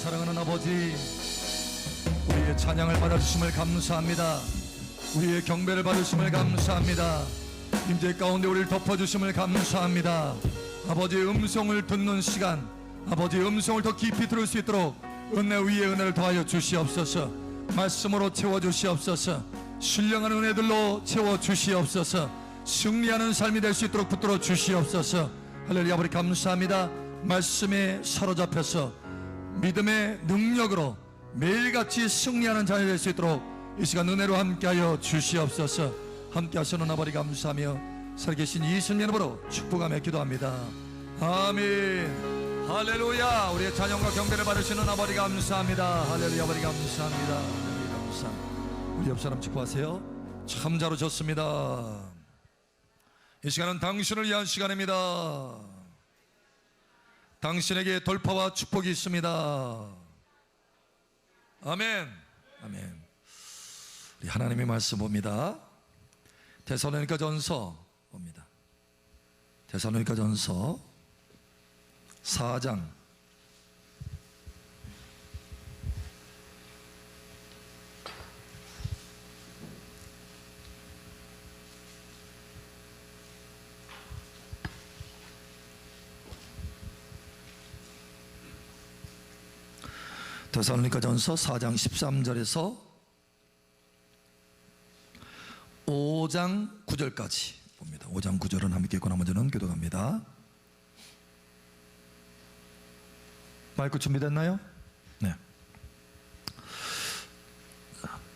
사랑하는 아버지, 우리의 찬양을 받아주심을 감사합니다. 우리의 경배를 받으심을 감사합니다. 임재 가운데 우리를 덮어주심을 감사합니다. 아버지의 음성을 듣는 시간, 아버지의 음성을 더 깊이 들을 수 있도록 은혜 위에 은혜를 더하여 주시옵소서. 말씀으로 채워주시옵소서. 신령한 은혜들로 채워주시옵소서. 승리하는 삶이 될 수 있도록 붙들어 주시옵소서. 할렐루야. 아버지 감사합니다. 말씀에 사로잡혀서 믿음의 능력으로 매일같이 승리하는 자녀 될 수 있도록 이 시간 은혜로 함께하여 주시옵소서. 함께 하시는 아버지 감사하며 살아계신 예수님 이름으로 축복하며 기도합니다. 아멘. 할렐루야. 우리의 찬양과 경배를 받으시는 아버지 감사합니다. 할렐루야. 아버지 감사합니다. 할렐루야. 감사합니다. 우리 옆 사람 축복하세요. 참 잘 오셨습니다. 이 시간은 당신을 위한 시간입니다. 당신에게 돌파와 축복이 있습니다. 아멘. 아멘. 우리 하나님의 말씀 봅니다. 데살로니가전서 봅니다. 데살로니가전서 4장 13절에서 5장 9절까지 봅니다. 5장 9절은 함께 읽고 나머지는 교독합니다. 마이크 준비됐나요? 네.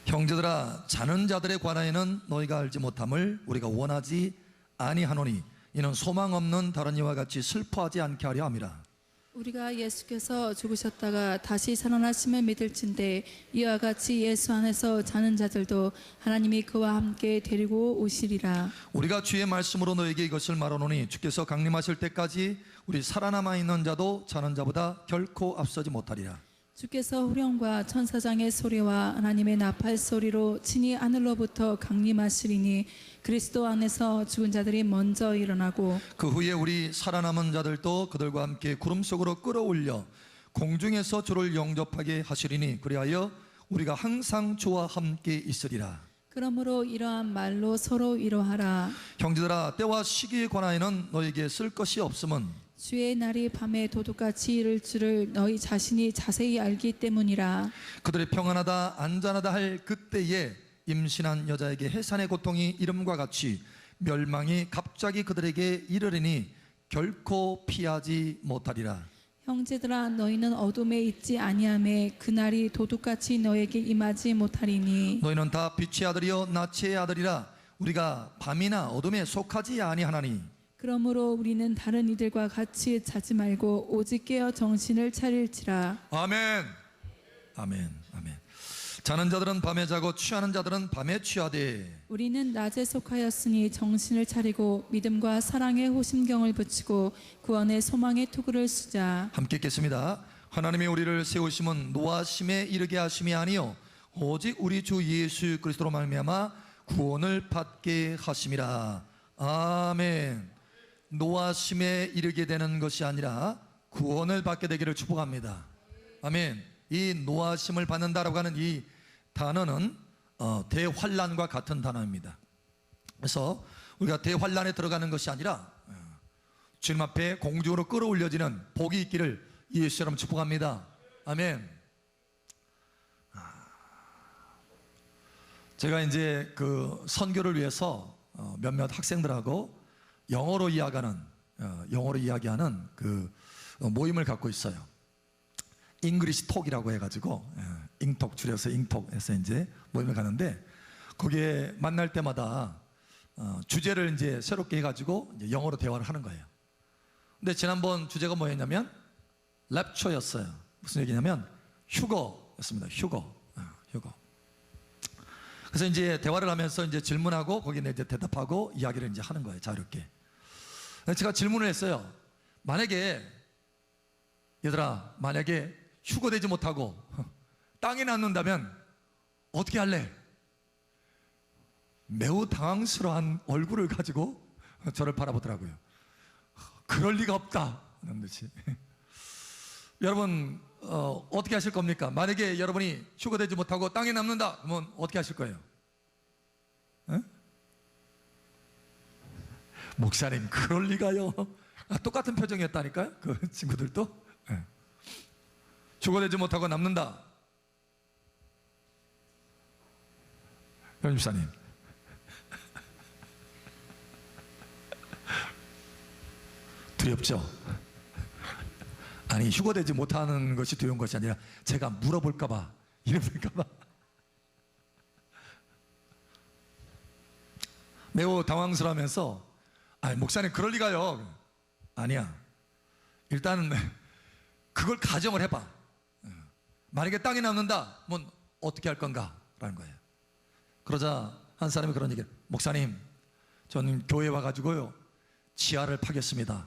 형제들아, 자는 자들에 관하여는 너희가 알지 못함을 우리가 원하지 아니하노니 이는 소망 없는 다른 이와 같이 슬퍼하지 않게 하려 함이라. 우리가 예수께서 죽으셨다가 다시 살아나심을 믿을진대 이와 같이 예수 안에서 자는 자들도 하나님이 그와 함께 데리고 오시리라. 우리가 주의 말씀으로 너에게 이것을 말하노니 주께서 강림하실 때까지 우리 살아남아 있는 자도 자는 자보다 결코 앞서지 못하리라. 주께서 후령과 천사장의 소리와 하나님의 나팔 소리로 친히 하늘로부터 강림하시리니 그리스도 안에서 죽은 자들이 먼저 일어나고 그 후에 우리 살아남은 자들도 그들과 함께 구름 속으로 끌어올려 공중에서 주를 영접하게 하시리니 그리하여 우리가 항상 주와 함께 있으리라. 그러므로 이러한 말로 서로 위로하라. 형제들아, 때와 시기에 관하여는 너에게 쓸 것이 없음은 주의 날이 밤에 도둑같이 이를 줄을 너희 자신이 자세히 알기 때문이라. 그들이 평안하다 안전하다 할 그때에 임신한 여자에게 해산의 고통이 이름과 같이 멸망이 갑자기 그들에게 이르리니 결코 피하지 못하리라. 형제들아, 너희는 어둠에 있지 아니하매 그날이 도둑같이 너에게 임하지 못하리니 너희는 다 빛의 아들이요 나치의 아들이라. 우리가 밤이나 어둠에 속하지 아니하나니 그러므로 우리는 다른 이들과 같이 자지 말고 오직 깨어 정신을 차릴지라. 아멘. 아멘. 아멘. 자는 자들은 밤에 자고 취하는 자들은 밤에 취하되 우리는 낮에 속하였으니 정신을 차리고 믿음과 사랑의 호심경을 붙이고 구원의 소망의 투구를 쓰자. 함께 읽겠습니다. 하나님이 우리를 세우심은 노하심에 이르게 하심이 아니요 오직 우리 주 예수 그리스도로 말미암아 구원을 받게 하심이라. 아멘. 노하심에 이르게 되는 것이 아니라 구원을 받게 되기를 축복합니다. 아멘. 이 노하심을 받는다라고 하는 이 단어는 대환란과 같은 단어입니다. 그래서 우리가 대환란에 들어가는 것이 아니라 주님 앞에 공중으로 끌어올려지는 복이 있기를 예수처럼 축복합니다. 아멘. 제가 이제 그 선교를 위해서 몇몇 학생들하고 영어로 이야기하는 그 모임을 갖고 있어요. 잉글리시 톡이라고 해가지고 잉톡 줄여서 잉톡에서 이제 모임을 가는데 거기에 만날 때마다 주제를 이제 새롭게 해가지고 이제 영어로 대화를 하는 거예요. 근데 지난번 주제가 뭐였냐면 랩처였어요. 무슨 얘기냐면 휴거였습니다. 휴거. 그래서 이제 대화를 하면서 이제 질문하고 거기에 이제 대답하고 이야기를 이제 하는 거예요. 자유롭게. 제가 질문을 했어요. 만약에 얘들아, 만약에 휴거되지 못하고 땅에 놨는다면 어떻게 할래? 매우 당황스러운 얼굴을 가지고 저를 바라보더라고요. 그럴 리가 없다 하는 듯이. 여러분, 어떻게 하실 겁니까? 만약에 여러분이 휴거되지 못하고 땅에 남는다 그러면 어떻게 하실 거예요? 에? 목사님 그럴 리가요. 똑같은 표정이었다니까요 그 친구들도. 예. 휴거되지 못하고 남는다. 변집사님 두렵죠? 아니 휴거되지 못하는 것이 두려운 것이 아니라 제가 물어볼까봐 이래볼까봐 매우 당황스러우면서 아니 목사님 그럴 리가요. 아니야. 일단 그걸 가정을 해봐. 만약에 땅에 남는다 뭐 어떻게 할 건가 라는 거예요. 그러자 한 사람이 그런 얘기를, 목사님 저는 교회 와가지고요 지하를 파겠습니다.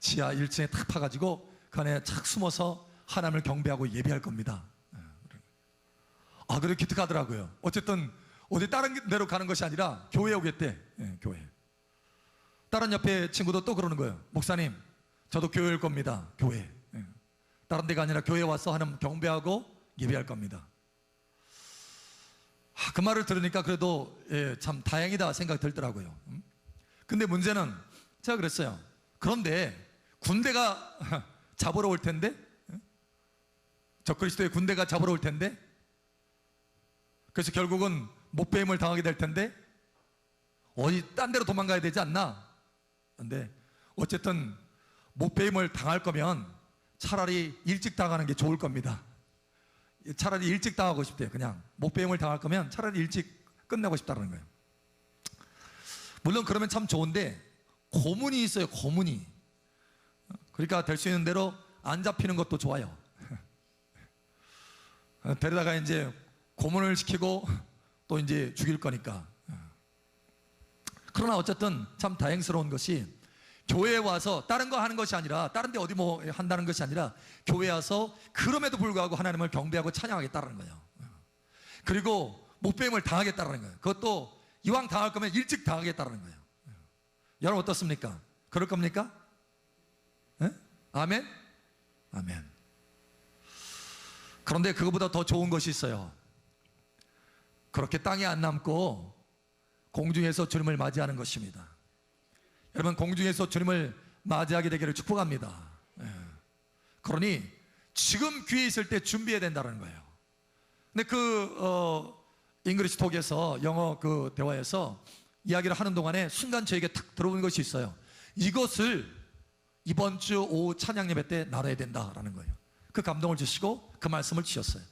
지하 1층에 탁 파가지고 그 안에 착 숨어서 하나님을 경배하고 예배할 겁니다. 아 그래 기특하더라고요. 어쨌든 어디 다른 데로 가는 것이 아니라 교회에 오겠대. 교회. 다른 옆에 친구도 또 그러는 거예요. 목사님 저도 교회 올 겁니다. 교회. 다른 데가 아니라 교회에 와서 하나님 경배하고 예배할 겁니다. 그 말을 들으니까 그래도 참 다행이다 생각이 들더라고요. 근데 문제는 제가 그랬어요. 그런데 군대가 잡으러 올 텐데, 적그리스도의 군대가 잡으러 올 텐데, 그래서 결국은 못배임을 당하게 될 텐데 어디 딴 데로 도망가야 되지 않나? 근데 어쨌든 못배임을 당할 거면 차라리 일찍 당하는 게 좋을 겁니다. 차라리 일찍 당하고 싶대요. 그냥 못배임을 당할 거면 차라리 일찍 끝내고 싶다는 거예요. 물론 그러면 참 좋은데 고문이 있어요. 고문이. 그러니까 될 수 있는 대로 안 잡히는 것도 좋아요. 데려다가 이제 고문을 시키고 또 이제 죽일 거니까. 그러나 어쨌든 참 다행스러운 것이 교회에 와서 다른 거 하는 것이 아니라, 다른 데 어디 뭐 한다는 것이 아니라 교회에 와서 그럼에도 불구하고 하나님을 경배하고 찬양하겠다는 거예요. 그리고 못배임을 당하겠다는 거예요. 그것도 이왕 당할 거면 일찍 당하겠다는 거예요. 여러분 어떻습니까? 그럴 겁니까? 에? 아멘? 아멘. 그런데 그거보다 더 좋은 것이 있어요. 그렇게 땅에 안 남고 공중에서 주님을 맞이하는 것입니다. 여러분 공중에서 주님을 맞이하게 되기를 축복합니다. 그러니 지금 귀에 있을 때 준비해야 된다는 거예요. 근데 잉글리시 톡에서 영어 그 대화에서 이야기를 하는 동안에 순간 저에게 탁 들어오는 것이 있어요. 이것을 이번 주 오후 찬양 예배 때 나눠야 된다라는 거예요. 그 감동을 주시고 그 말씀을 주셨어요.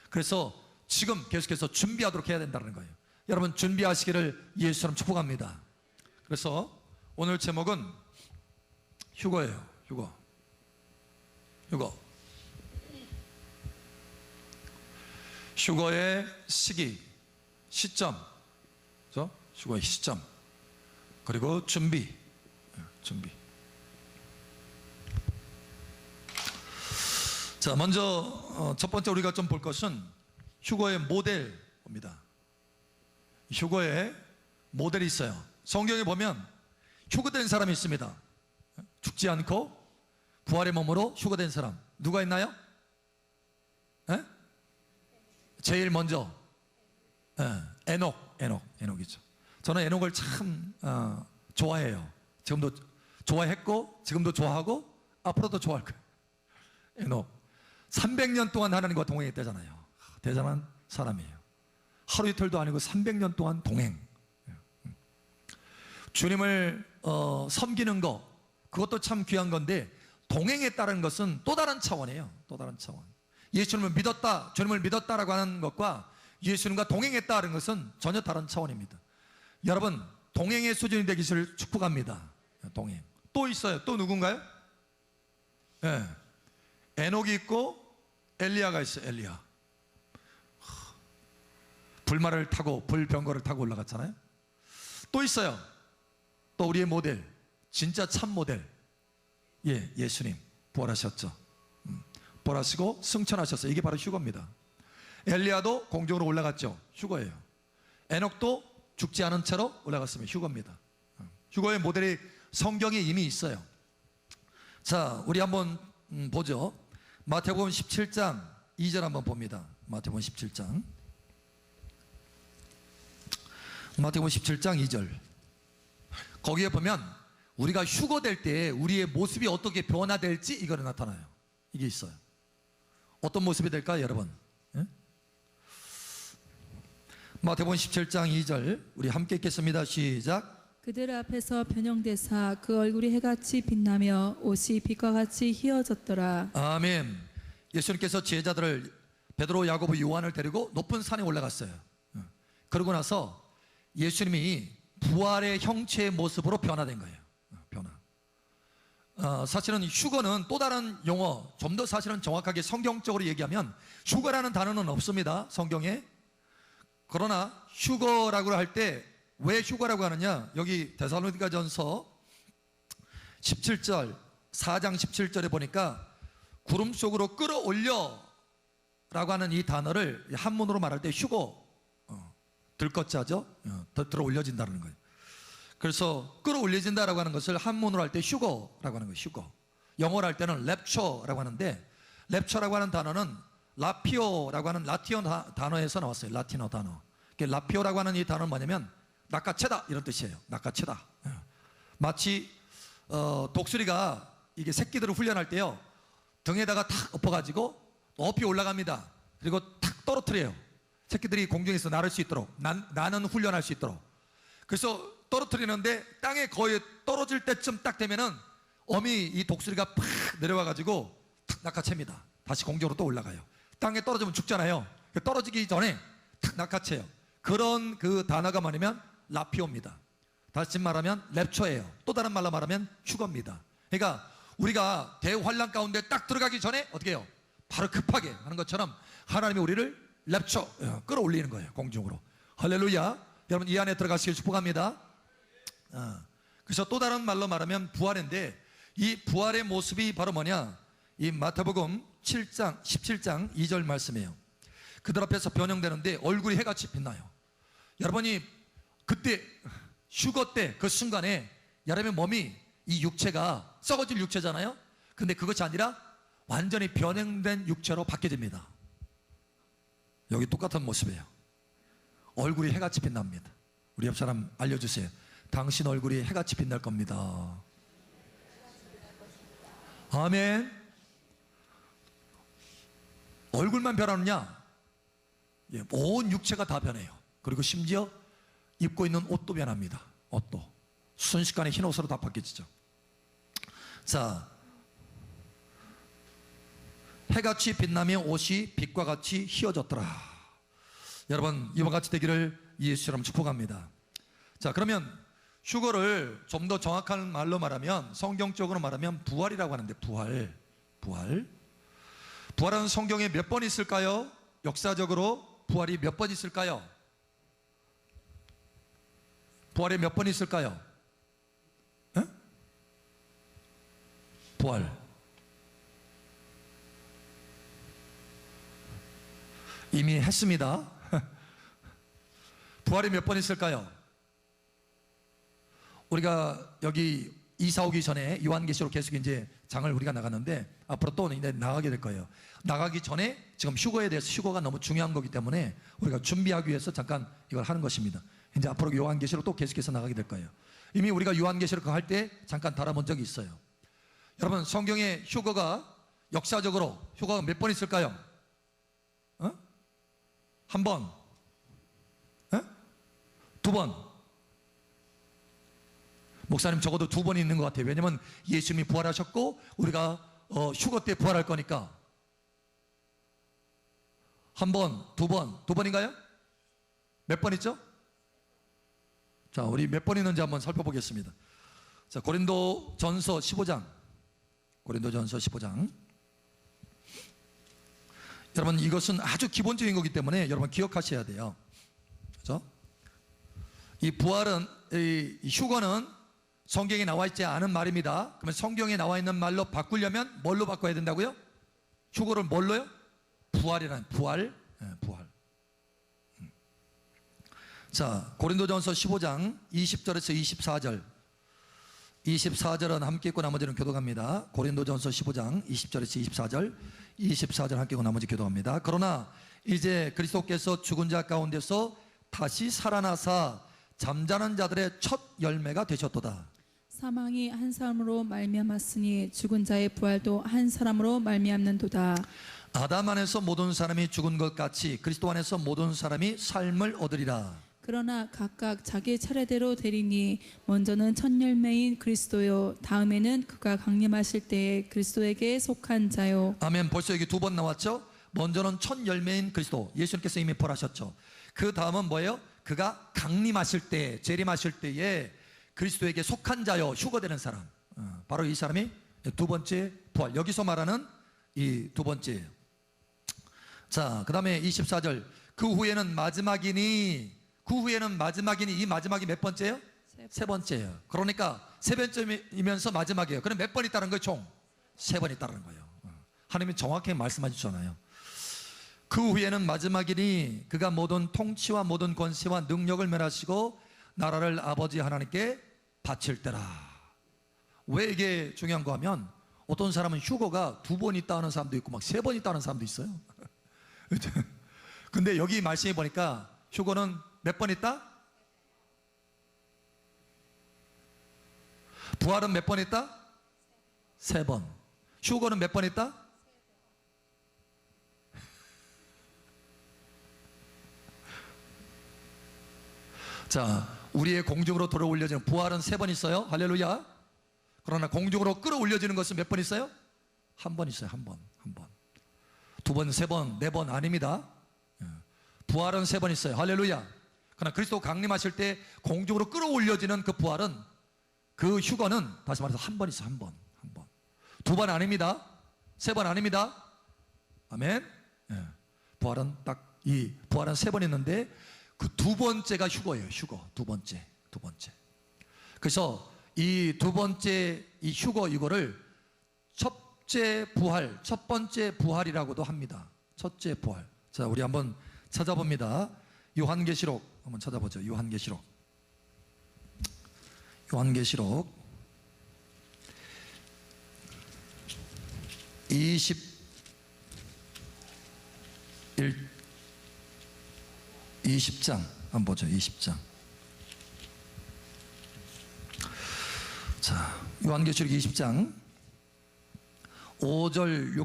그래서 지금 계속해서 준비하도록 해야 된다는 거예요. 여러분 준비하시기를 예수처럼 축복합니다. 그래서 오늘 제목은 휴거예요. 휴거. 휴거의 시기, 시점, 그렇죠? 휴거의 시점, 그리고 준비. 자, 먼저 첫 번째 우리가 좀 볼 것은 휴거의 모델입니다. 휴거의 모델이 있어요. 성경에 보면 휴거된 사람이 있습니다. 죽지 않고 부활의 몸으로 휴거된 사람 누가 있나요? 에? 제일 먼저 에녹이죠. 저는 에녹을 참 좋아해요. 지금도 좋아했고 지금도 좋아하고 앞으로도 좋아할 거예요. 에녹 300년 동안 하나님과 동행했다잖아요. 대단한 사람이에요. 하루 이틀도 아니고 300년 동안 동행. 주님을 섬기는 거, 그것도 참 귀한 건데 동행했다는 것은 또 다른 차원이에요. 또 다른 차원. 예수님을 믿었다, 주님을 믿었다라고 하는 것과 예수님과 동행했다는 것은 전혀 다른 차원입니다. 여러분 동행의 수준이 되기를 축복합니다. 동행. 또 있어요. 또 누군가요? 에녹이 있고 엘리야가 있어요. 엘리야. 불말을 타고 불병거를 타고 올라갔잖아요. 또 있어요. 또 우리의 모델, 진짜 참 모델, 예수님 부활하셨죠. 부활하시고 승천하셨어요. 이게 바로 휴거입니다. 엘리야도 공중으로 올라갔죠. 휴거예요. 에녹도 죽지 않은 채로 올라갔으면 휴거입니다. 휴거의 모델이 성경에 이미 있어요. 자, 우리 한번 보죠. 마태복음 17장 2절 한번 봅니다. 마태복음 17장 2절. 거기에 보면 우리가 휴거될 때 우리의 모습이 어떻게 변화될지 이거는 나타나요. 이게 있어요. 어떤 모습이 될까요, 여러분? 예? 마태복음 17장 2절 우리 함께 읽겠습니다. 시작. 그들 앞에서 변형되사 그 얼굴이 해같이 빛나며 옷이 빛과 같이 희어졌더라. 아멘. 예수님께서 제자들을 베드로, 야고보, 요한을 데리고 높은 산에 올라갔어요. 그러고 나서 예수님이 부활의 형체의 모습으로 변화된 거예요. 변화. 사실은 휴거는 또 다른 용어, 좀 더 사실은 정확하게 성경적으로 얘기하면 휴거라는 단어는 없습니다, 성경에. 그러나 휴거라고 할 때 왜 휴거라고 하느냐, 여기 데살로니가전서 17절 4장 17절에 보니까 구름 속으로 끌어올려 라고 하는 이 단어를 한문으로 말할 때 휴거, 들것자죠, 들어 올려진다는 거예요. 그래서 끌어올려진다라고 하는 것을 한문으로 할 때 휴거라고 하는 거예요. 휴거. 영어로 할 때는 랩처라고 하는데, 랩처라고 하는 단어는 라피오라고 하는 라틴어 단어에서 나왔어요. 라틴어 단어. 라피오라고 하는 이 단어는 뭐냐면 낚아채다 이런 뜻이에요. 낚아채다. 마치 독수리가 이게 새끼들을 훈련할 때요, 등에다가 탁 엎어가지고 높이 올라갑니다. 그리고 탁 떨어뜨려요. 새끼들이 공중에서 날을 수 있도록, 나는 훈련할 수 있도록. 그래서 떨어뜨리는데 땅에 거의 떨어질 때쯤 딱 되면은 어미 이 독수리가 팍 내려와가지고 탁 낚아챕니다. 다시 공중으로 또 올라가요. 땅에 떨어지면 죽잖아요. 떨어지기 전에 탁 낚아채요. 그런 그 단어가 뭐냐면 라피오입니다. 다시 말하면 랩처예요. 또 다른 말로 말하면 휴거입니다. 그러니까 우리가 대환란 가운데 딱 들어가기 전에 어떻게 해요? 바로 급하게 하는 것처럼 하나님이 우리를 랩처, 끌어올리는 거예요, 공중으로. 할렐루야. 여러분 이 안에 들어가시길 축복합니다. 그래서 또 다른 말로 말하면 부활인데, 이 부활의 모습이 바로 뭐냐, 이 마태복음 17장 2절 말씀이에요. 그들 앞에서 변형되는데 얼굴이 해같이 빛나요. 여러분이 그때 휴거 때 그 순간에 여러분의 몸이, 이 육체가 썩어질 육체잖아요. 근데 그것이 아니라 완전히 변형된 육체로 바뀌어집니다. 여기 똑같은 모습이에요. 얼굴이 해같이 빛납니다. 우리 옆 사람 알려주세요. 당신 얼굴이 해같이 빛날 겁니다. 아멘. 얼굴만 변하느냐? 온 육체가 다 변해요. 그리고 심지어 입고 있는 옷도 변합니다. 옷도 순식간에 흰 옷으로 다 바뀌어지죠. 자, 해같이 빛나며 옷이 빛과 같이 희어졌더라. 여러분 이와 같이 되기를 예수처럼 축복합니다. 자, 그러면 휴거를 좀 더 정확한 말로 말하면, 성경적으로 말하면 부활이라고 하는데, 부활은 성경에 몇 번 있을까요? 역사적으로 부활이 몇 번 있을까요? 부활에 몇 번 있을까요? 에? 부활 이미 했습니다. 부활이 몇 번 있을까요? 우리가 여기 이사 오기 전에 요한계시록 계속 이제 장을 우리가 나갔는데, 앞으로 또 이제 나가게 될 거예요. 나가기 전에 지금 휴거에 대해서, 휴거가 너무 중요한 거기 때문에 우리가 준비하기 위해서 잠깐 이걸 하는 것입니다. 이제 앞으로 요한계시록 또 계속해서 나가게 될 거예요. 이미 우리가 요한계시록 할 때 잠깐 다뤄본 적이 있어요. 여러분 성경에 휴거가 역사적으로 휴거가 몇 번 있을까요? 한 번? 두 번? 목사님 적어도 두 번 있는 것 같아요. 왜냐면 예수님이 부활하셨고 우리가 휴거 때 부활할 거니까. 한 번, 두 번, 두 번인가요? 몇 번 있죠? 자, 우리 몇 번 있는지 한번 살펴보겠습니다. 자, 고린도전서 15장. 여러분 이것은 아주 기본적인 거기 때문에 여러분 기억하셔야 돼요. 그렇죠? 이 부활은, 이 휴거는 성경에 나와 있지 않은 말입니다. 그러면 성경에 나와 있는 말로 바꾸려면 뭘로 바꿔야 된다고요? 휴거를 뭘로요? 부활이라는, 부활. 자, 고린도전서 15장 20절에서 24절. 24절은 함께 읽고 나머지는 교도갑니다. 고린도전서 15장 20절에서 24절, 24절 함께 읽고 나머지 교도합니다. 그러나 이제 그리스도께서 죽은 자 가운데서 다시 살아나사 잠자는 자들의 첫 열매가 되셨도다. 사망이 한 사람으로 말미암았으니 죽은 자의 부활도 한 사람으로 말미암는도다. 아담 안에서 모든 사람이 죽은 것 같이 그리스도 안에서 모든 사람이 삶을 얻으리라. 그러나 각각 자기 차례대로 되리니 먼저는 첫 열매인 그리스도요 다음에는 그가 강림하실 때에 그리스도에게 속한 자요. 아멘. 벌써 여기 두 번 나왔죠. 먼저는 첫 열매인 그리스도, 예수님께서 이미 부활하셨죠. 그 다음은 뭐예요? 그가 강림하실 때, 재림하실 때에 그리스도에게 속한 자요, 휴거되는 사람, 바로 이 사람이 두 번째 부활. 여기서 말하는 이 두 번째예요. 자, 그 다음에 24절. 그 후에는 마지막이니, 이 마지막이 몇 번째예요? 세 번째예요. 그러니까 세 번째이면서 마지막이에요. 그럼 몇 번 있다는 거예요? 총 세 번 있다는 거예요. 하나님이 정확하게 말씀해 주잖아요. 그 후에는 마지막이니 그가 모든 통치와 모든 권세와 능력을 멸하시고 나라를 아버지 하나님께 바칠 때라. 왜 이게 중요한 거 하면 어떤 사람은 휴거가 두 번 있다 하는 사람도 있고 막 세 번 있다 하는 사람도 있어요. 근데 여기 말씀해 보니까 휴거는 몇 번 있다? 부활은 몇 번 있다? 세 번. 휴거는 몇 번 있다? 자, 우리의 공중으로 들어올려지는 부활은 세 번 있어요. 할렐루야. 그러나 공중으로 끌어올려지는 것은 몇 번 있어요? 한 번 있어요. 한 번. 두 번, 세 번, 네 번 아닙니다. 부활은 세 번 있어요. 할렐루야. 그러나 그리스도 강림하실 때 공중으로 끌어올려지는 그 부활은, 그 휴거는 다시 말해서 한 번 있어요. 한 번. 두 번 아닙니다. 세 번 아닙니다. 아멘. 부활은 세 번 있는데 그 두 번째가 휴거예요. 휴거. 두 번째. 그래서 이 두 번째 이 휴거, 이거를 첫 번째 부활이라고도 합니다. 첫째 부활. 자, 우리 한번 찾아봅니다. 요한계시록 한번 찾아보죠. 요한계시록 20장 한번 보죠. 20장. 자, 요한계시록 20장 5절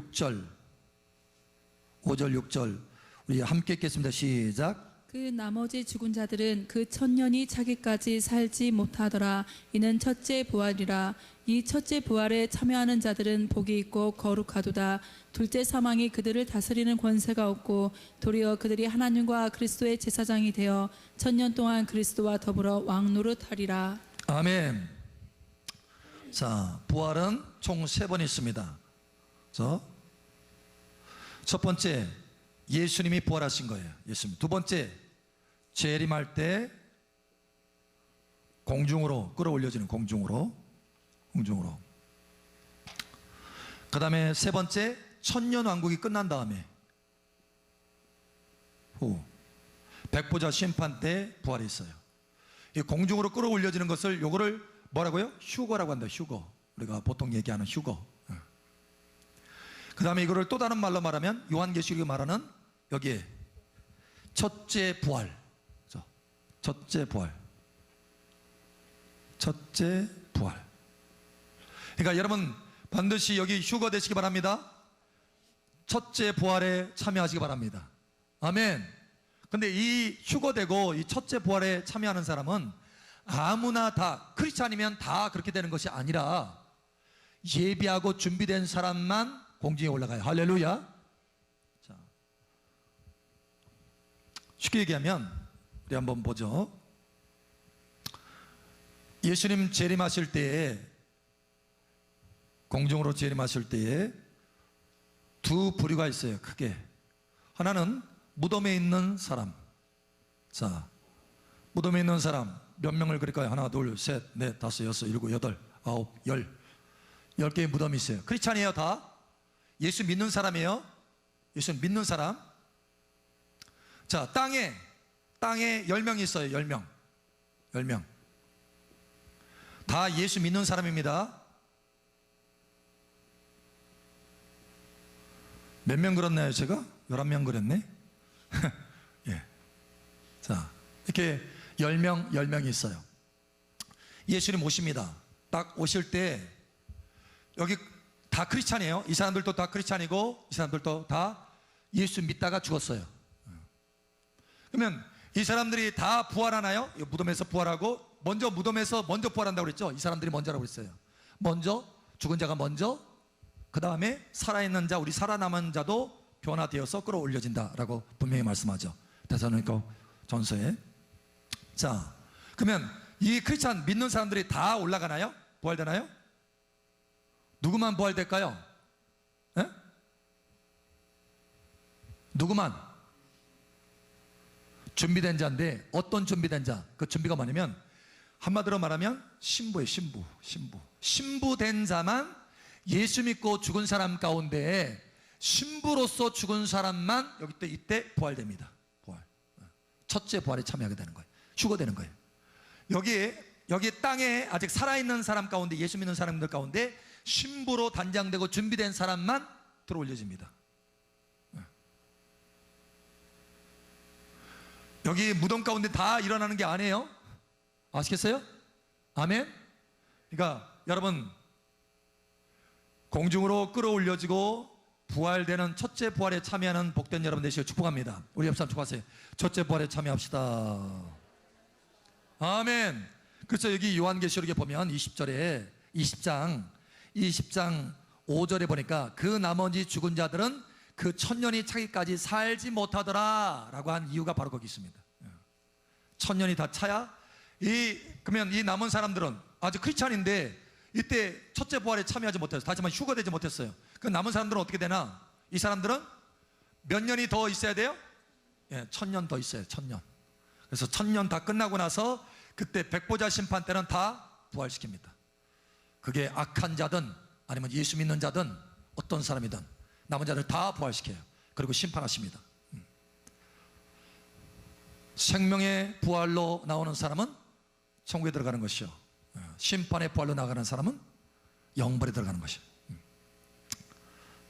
6절 우리 함께 읽겠습니다. 시작. 그 나머지 죽은 자들은 그 천년이 차기까지 살지 못하더라. 이는 첫째 부활이라. 이 첫째 부활에 참여하는 자들은 복이 있고 거룩하도다. 둘째 사망이 그들을 다스리는 권세가 없고 도리어 그들이 하나님과 그리스도의 제사장이 되어 천년 동안 그리스도와 더불어 왕노릇하리라. 아멘. 자, 부활은 총 세 번 있습니다. 첫 번째, 예수님이 부활하신 거예요. 예수님. 두 번째, 재림할 때 공중으로 끌어올려지는, 공중으로. 그 다음에 세 번째, 천년 왕국이 끝난 다음에 백보자 심판 때 부활이 있어요. 이 공중으로 끌어올려지는 것을, 요거를 뭐라고요? 휴거라고 한다. 휴거. 우리가 보통 얘기하는 휴거. 그 다음에 이거를 또 다른 말로 말하면 요한계시록이 말하는 여기에 첫째 부활. 그러니까 여러분 반드시 여기 휴거 되시기 바랍니다. 첫째 부활에 참여하시기 바랍니다. 아멘. 근데 이 휴거되고 이 첫째 부활에 참여하는 사람은 아무나 다, 크리스찬이면 다 그렇게 되는 것이 아니라 예비하고 준비된 사람만 공중에 올라가요. 할렐루야. 자, 쉽게 얘기하면 우리 한번 보죠. 예수님 재림하실 때에, 공중으로 재림하실 때에 두 부류가 있어요. 크게. 하나는 무덤에 있는 사람. 자, 무덤에 있는 사람 몇 명을 그릴까요? 하나, 둘, 셋, 넷, 다섯, 여섯, 일곱, 여덟, 아홉, 열. 10개의 무덤이 있어요. 크리스찬이에요, 다. 예수 믿는 사람이에요. 예수 믿는 사람. 자, 땅에 10명이 있어요. 10명. 다 예수 믿는 사람입니다. 몇 명 그렸나요 제가? 11명 그렸네. 예. 자, 이렇게 10명이 있어요. 예수님 오십니다. 딱 오실 때 여기 다 크리스찬이에요. 이 사람들도 다 크리스찬이고 이 사람들도 다 예수 믿다가 죽었어요. 그러면 이 사람들이 다 부활하나요? 무덤에서 부활하고 무덤에서 먼저 부활한다고 그랬죠. 이 사람들이 먼저라고 그랬어요. 먼저 죽은 자가 먼저, 그 다음에 살아있는 자, 우리 살아남은 자도 변화되어서 끌어올려진다라고 분명히 말씀하죠. 데살로니가 전서에. 자, 그러면 이 크리스찬 믿는 사람들이 다 올라가나요? 부활되나요? 누구만 부활될까요? 에? 누구만? 준비된 자인데, 어떤 준비된 자? 그 준비가 뭐냐면 한마디로 말하면 신부예요. 신부된 자만, 예수 믿고 죽은 사람 가운데 신부로서 죽은 사람만 이때 부활됩니다. 부활. 첫째 부활에 참여하게 되는 거예요. 휴거되는 거예요. 여기 땅에 아직 살아있는 사람 가운데, 예수 믿는 사람들 가운데 신부로 단장되고 준비된 사람만 들어올려집니다. 여기 무덤 가운데 다 일어나는 게 아니에요. 아시겠어요? 아멘? 그러니까 여러분, 공중으로 끌어올려지고 부활되는 첫째 부활에 참여하는 복된 여러분 되시길 축복합니다. 우리 옆 사람 축복하세요. 첫째 부활에 참여합시다. 아멘. 그래서 여기 요한계시록에 보면 20장 5절에 보니까 그 나머지 죽은 자들은 그 천년이 차기까지 살지 못하더라 라고 한 이유가 바로 거기 있습니다. 천년이 다 차야 그러면 이 남은 사람들은 아주 크리스찬인데 이때 첫째 부활에 참여하지 못했어요. 다시 말해 휴거되지 못했어요. 그 남은 사람들은 어떻게 되나? 이 사람들은 몇 년이 더 있어야 돼요? 예, 1000년 더 있어요. 1000년. 그래서 1000년 다 끝나고 나서 그때 백보자 심판 때는 다 부활시킵니다. 그게 악한 자든 아니면 예수 믿는 자든 어떤 사람이든 남은 자들 다 부활시켜요. 그리고 심판하십니다. 생명의 부활로 나오는 사람은 천국에 들어가는 것이요, 심판의 부활로 나가는 사람은 영벌에 들어가는 것이요.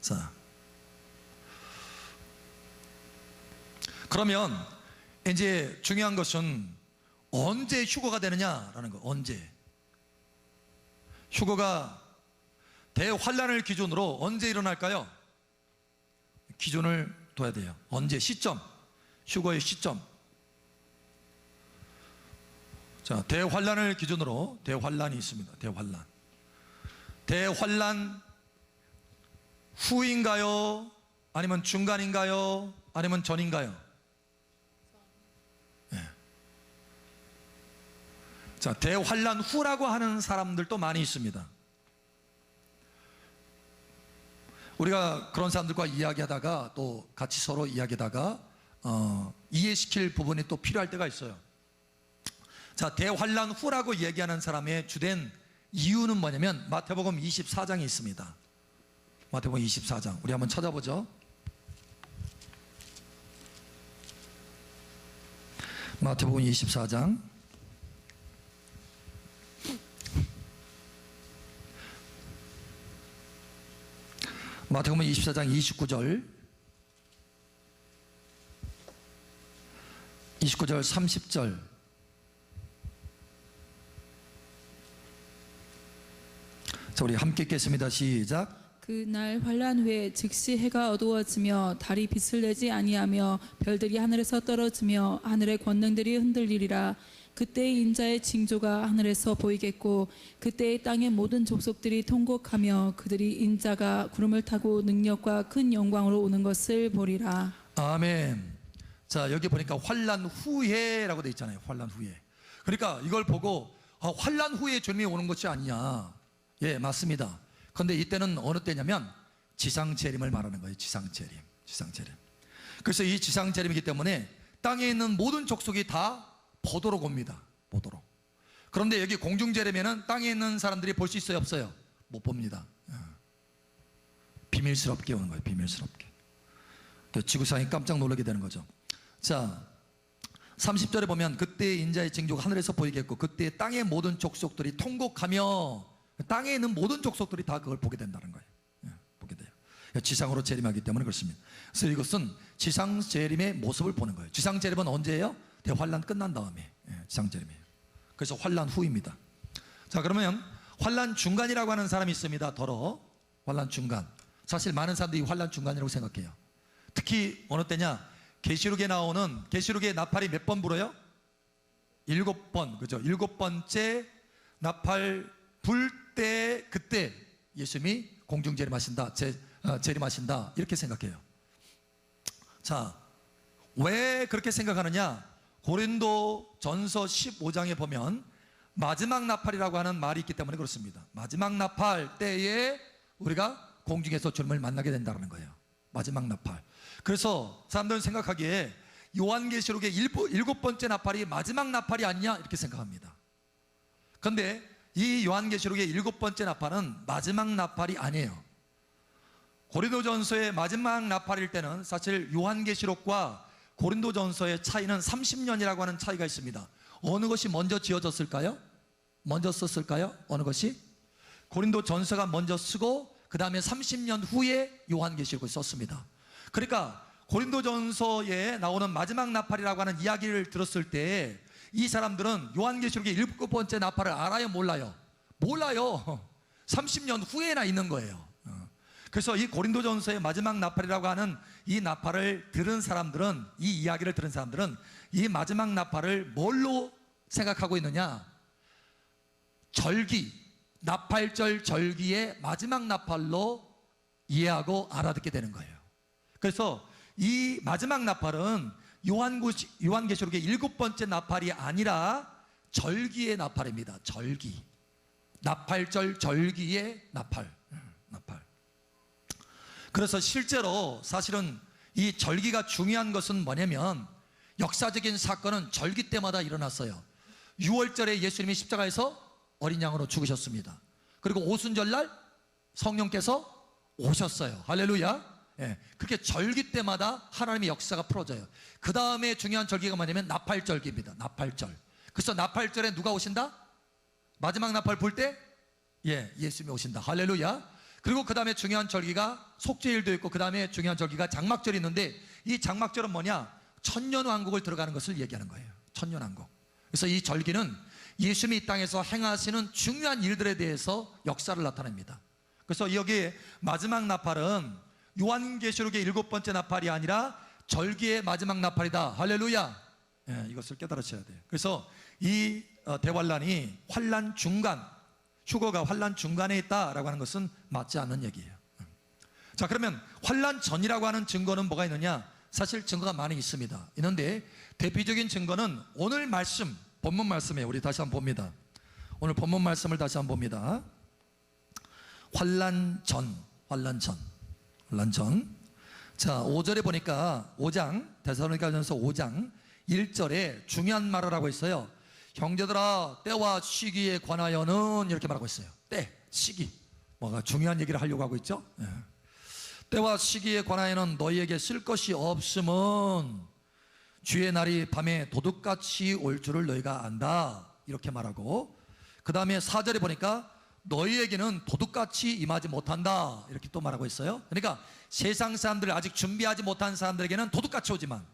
자, 그러면 이제 중요한 것은 언제 휴거가 되느냐라는 거. 언제 휴거가 대환란을 기준으로 언제 일어날까요? 기준을 둬야 돼요. 언제, 시점, 휴거의 시점. 자, 대환란을 기준으로 대환란이 있습니다. 대환란 후인가요? 아니면 중간인가요? 아니면 전인가요? 네. 자, 대환란 후라고 하는 사람들도 많이 있습니다. 우리가 그런 사람들과 이야기하다가 또 같이 서로 이야기하다가 이해시킬 부분이 또 필요할 때가 있어요. 자, 대환란 후라고 얘기하는 사람의 주된 이유는 뭐냐면 마태복음 24장에 있습니다. 마태복음 24장 우리 한번 찾아보죠. 마태복음 24장 마태복음 24장 29절 30절 자, 우리 함께 읽겠습니다. 시작. 그날 환란 후에 즉시 해가 어두워지며 달이 빛을 내지 아니하며 별들이 하늘에서 떨어지며 하늘의 권능들이 흔들리리라. 그때 인자의 징조가 하늘에서 보이겠고 그때 땅의 모든 족속들이 통곡하며 그들이 인자가 구름을 타고 능력과 큰 영광으로 오는 것을 보리라. 아멘. 자, 여기 보니까 환란 후에라고 돼 있잖아요. 환란 후에. 그러니까 이걸 보고 환란 후에 주님이 오는 것이 아니냐. 예, 맞습니다. 그런데 이때는 어느 때냐면 지상재림을 말하는 거예요. 지상재림. 그래서 이 지상재림이기 때문에 땅에 있는 모든 족속이 다 보도록 옵니다. 보도록. 그런데 여기 공중재림에는 땅에 있는 사람들이 볼 수 있어요, 없어요? 못 봅니다. 비밀스럽게 오는 거예요. 비밀스럽게. 지구상이 깜짝 놀라게 되는 거죠. 자, 30절에 보면 그때의 인자의 징조가 하늘에서 보이겠고 그때 땅의 모든 족속들이 통곡하며 땅에 있는 모든 족속들이 다 그걸 보게 된다는 거예요. 보게 돼요. 지상으로 재림하기 때문에 그렇습니다. 그래서 이것은 지상 재림의 모습을 보는 거예요. 지상 재림은 언제예요? 대환란 끝난 다음에 지상 재림이에요. 그래서 환란 후입니다. 자, 그러면 환란 중간이라고 하는 사람이 있습니다. 더러 환란 중간. 사실 많은 사람들이 환란 중간이라고 생각해요. 특히 어느 때냐? 계시록에 나오는 계시록의 나팔이 몇 번 불어요? 7번, 그죠? 7번째 나팔 불 때 그때 예수님이 공중 재림하신다, 재림하신다 이렇게 생각해요. 자, 왜 그렇게 생각하느냐? 고린도 전서 15장에 보면 마지막 나팔이라고 하는 말이 있기 때문에 그렇습니다. 마지막 나팔 때에 우리가 공중에서 주님을 만나게 된다는 거예요. 마지막 나팔. 그래서 사람들은 생각하기에 요한계시록의 7번째 나팔이 마지막 나팔이 아니냐 이렇게 생각합니다. 그런데 이 요한계시록의 7번째 나팔은 마지막 나팔이 아니에요. 고린도전서의 마지막 나팔일 때는 사실 요한계시록과 고린도전서의 차이는 30년이라고 하는 차이가 있습니다. 어느 것이 먼저 지어졌을까요? 먼저 썼을까요? 어느 것이? 고린도전서가 먼저 쓰고 그 다음에 30년 후에 요한계시록을 썼습니다. 그러니까 고린도전서에 나오는 마지막 나팔이라고 하는 이야기를 들었을 때 이 사람들은 요한계시록의 7번째 나팔을 알아요? 몰라요? 몰라요. 30년 후에나 있는 거예요. 그래서 이 고린도전서의 마지막 나팔이라고 하는 이 나팔을 들은 사람들은, 이 이야기를 들은 사람들은 이 마지막 나팔을 뭘로 생각하고 있느냐? 절기, 나팔절 절기의 마지막 나팔로 이해하고 알아듣게 되는 거예요. 그래서 이 마지막 나팔은 요한계시록의 7번째 나팔이 아니라 절기의 나팔입니다. 절기, 나팔절 절기의 나팔. 그래서 실제로 사실은 이 절기가 중요한 것은 뭐냐면 역사적인 사건은 절기 때마다 일어났어요. 6월절에 예수님이 십자가에서 어린 양으로 죽으셨습니다. 그리고 오순절날 성령께서 오셨어요. 할렐루야. 그렇게 절기 때마다 하나님의 역사가 풀어져요. 그 다음에 중요한 절기가 뭐냐면 나팔절기입니다. 나팔절. 그래서 나팔절에 누가 오신다? 마지막 나팔 불 때 예수님이 오신다. 할렐루야. 그리고 그 다음에 중요한 절기가 속죄일도 있고 그 다음에 중요한 절기가 장막절이 있는데 이 장막절은 뭐냐? 천년왕국을 들어가는 것을 얘기하는 거예요. 천년왕국. 그래서 이 절기는 예수님이 이 땅에서 행하시는 중요한 일들에 대해서 역사를 나타냅니다. 그래서 여기에 마지막 나팔은 요한계시록의 7번째 나팔이 아니라 절기의 마지막 나팔이다. 할렐루야. 이것을 깨달으셔야 돼요. 그래서 이 대환란이 환란 중간, 휴거가 환란 중간에 있다라고 하는 것은 맞지 않는 얘기예요. 자, 그러면 환란 전이라고 하는 증거는 뭐가 있느냐? 사실 증거가 많이 있습니다. 있는데 대표적인 증거는 오늘 말씀, 본문 말씀에 우리 다시 한번 봅니다. 오늘 본문 말씀을 다시 한번 봅니다. 환란 전. 자, 5절에 보니까 5장 데살로니가전서 5장 1절에 중요한 말을 하고 있어요. 형제들아, 때와 시기에 관하여는 이렇게 말하고 있어요. 때, 시기. 뭐가 중요한 얘기를 하려고 하고 있죠. 때와 시기에 관하여는 너희에게 쓸 것이 없음은 주의 날이 밤에 도둑같이 올 줄을 너희가 안다. 이렇게 말하고 그 다음에 4절에 보니까 너희에게는 도둑같이 임하지 못한다. 이렇게 또 말하고 있어요. 그러니까 세상 사람들, 아직 준비하지 못한 사람들에게는 도둑같이 오지만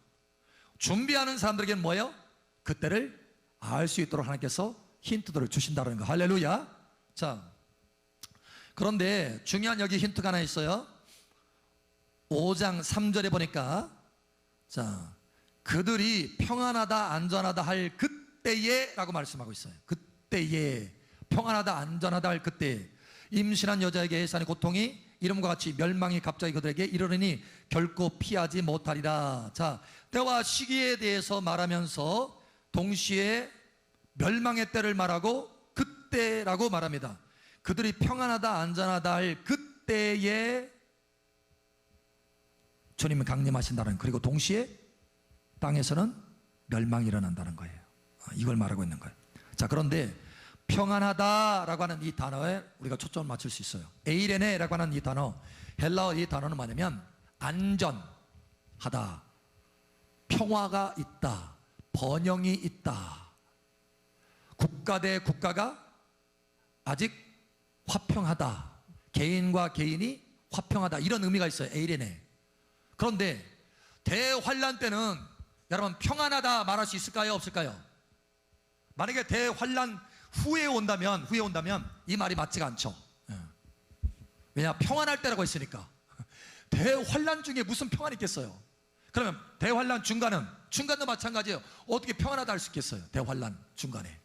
준비하는 사람들에게는 뭐예요? 그때를 알 수 있도록 하나님께서 힌트들을 주신다는 거. 할렐루야. 자, 그런데 중요한 여기 힌트가 하나 있어요. 5장 3절에 보니까 자, 그들이 평안하다 안전하다 할 그때에 라고 말씀하고 있어요. 그때에, 평안하다 안전하다 할 그때에 임신한 여자에게 해산의 고통이 이름과 같이 멸망이 갑자기 그들에게 이르르니 결코 피하지 못하리라. 자, 때와 시기에 대해서 말하면서 동시에 멸망의 때를 말하고 그때라고 말합니다. 그들이 평안하다 안전하다 할 그때에 주님은 강림하신다는, 그리고 동시에 땅에서는 멸망이 일어난다는 거예요. 이걸 말하고 있는 거예요. 자, 그런데 평안하다라고 하는 이 단어에 우리가 초점을 맞출 수 있어요. 에이레네라고 하는 이 단어, 헬라어 이 단어는 뭐냐면 안전하다, 평화가 있다, 번영이 있다. 국가 대 국가가 아직 화평하다. 개인과 개인이 화평하다. 이런 의미가 있어요. 에이레네. 그런데 대환란 때는 여러분 평안하다 말할 수 있을까요? 없을까요? 만약에 대환란 후에 온다면 이 말이 맞지가 않죠. 왜냐? 평안할 때라고 했으니까. 대환란 중에 무슨 평안이 있겠어요? 그러면 대환란 중간도 마찬가지예요. 어떻게 평안하다 할 수 있겠어요? 대환란 중간에.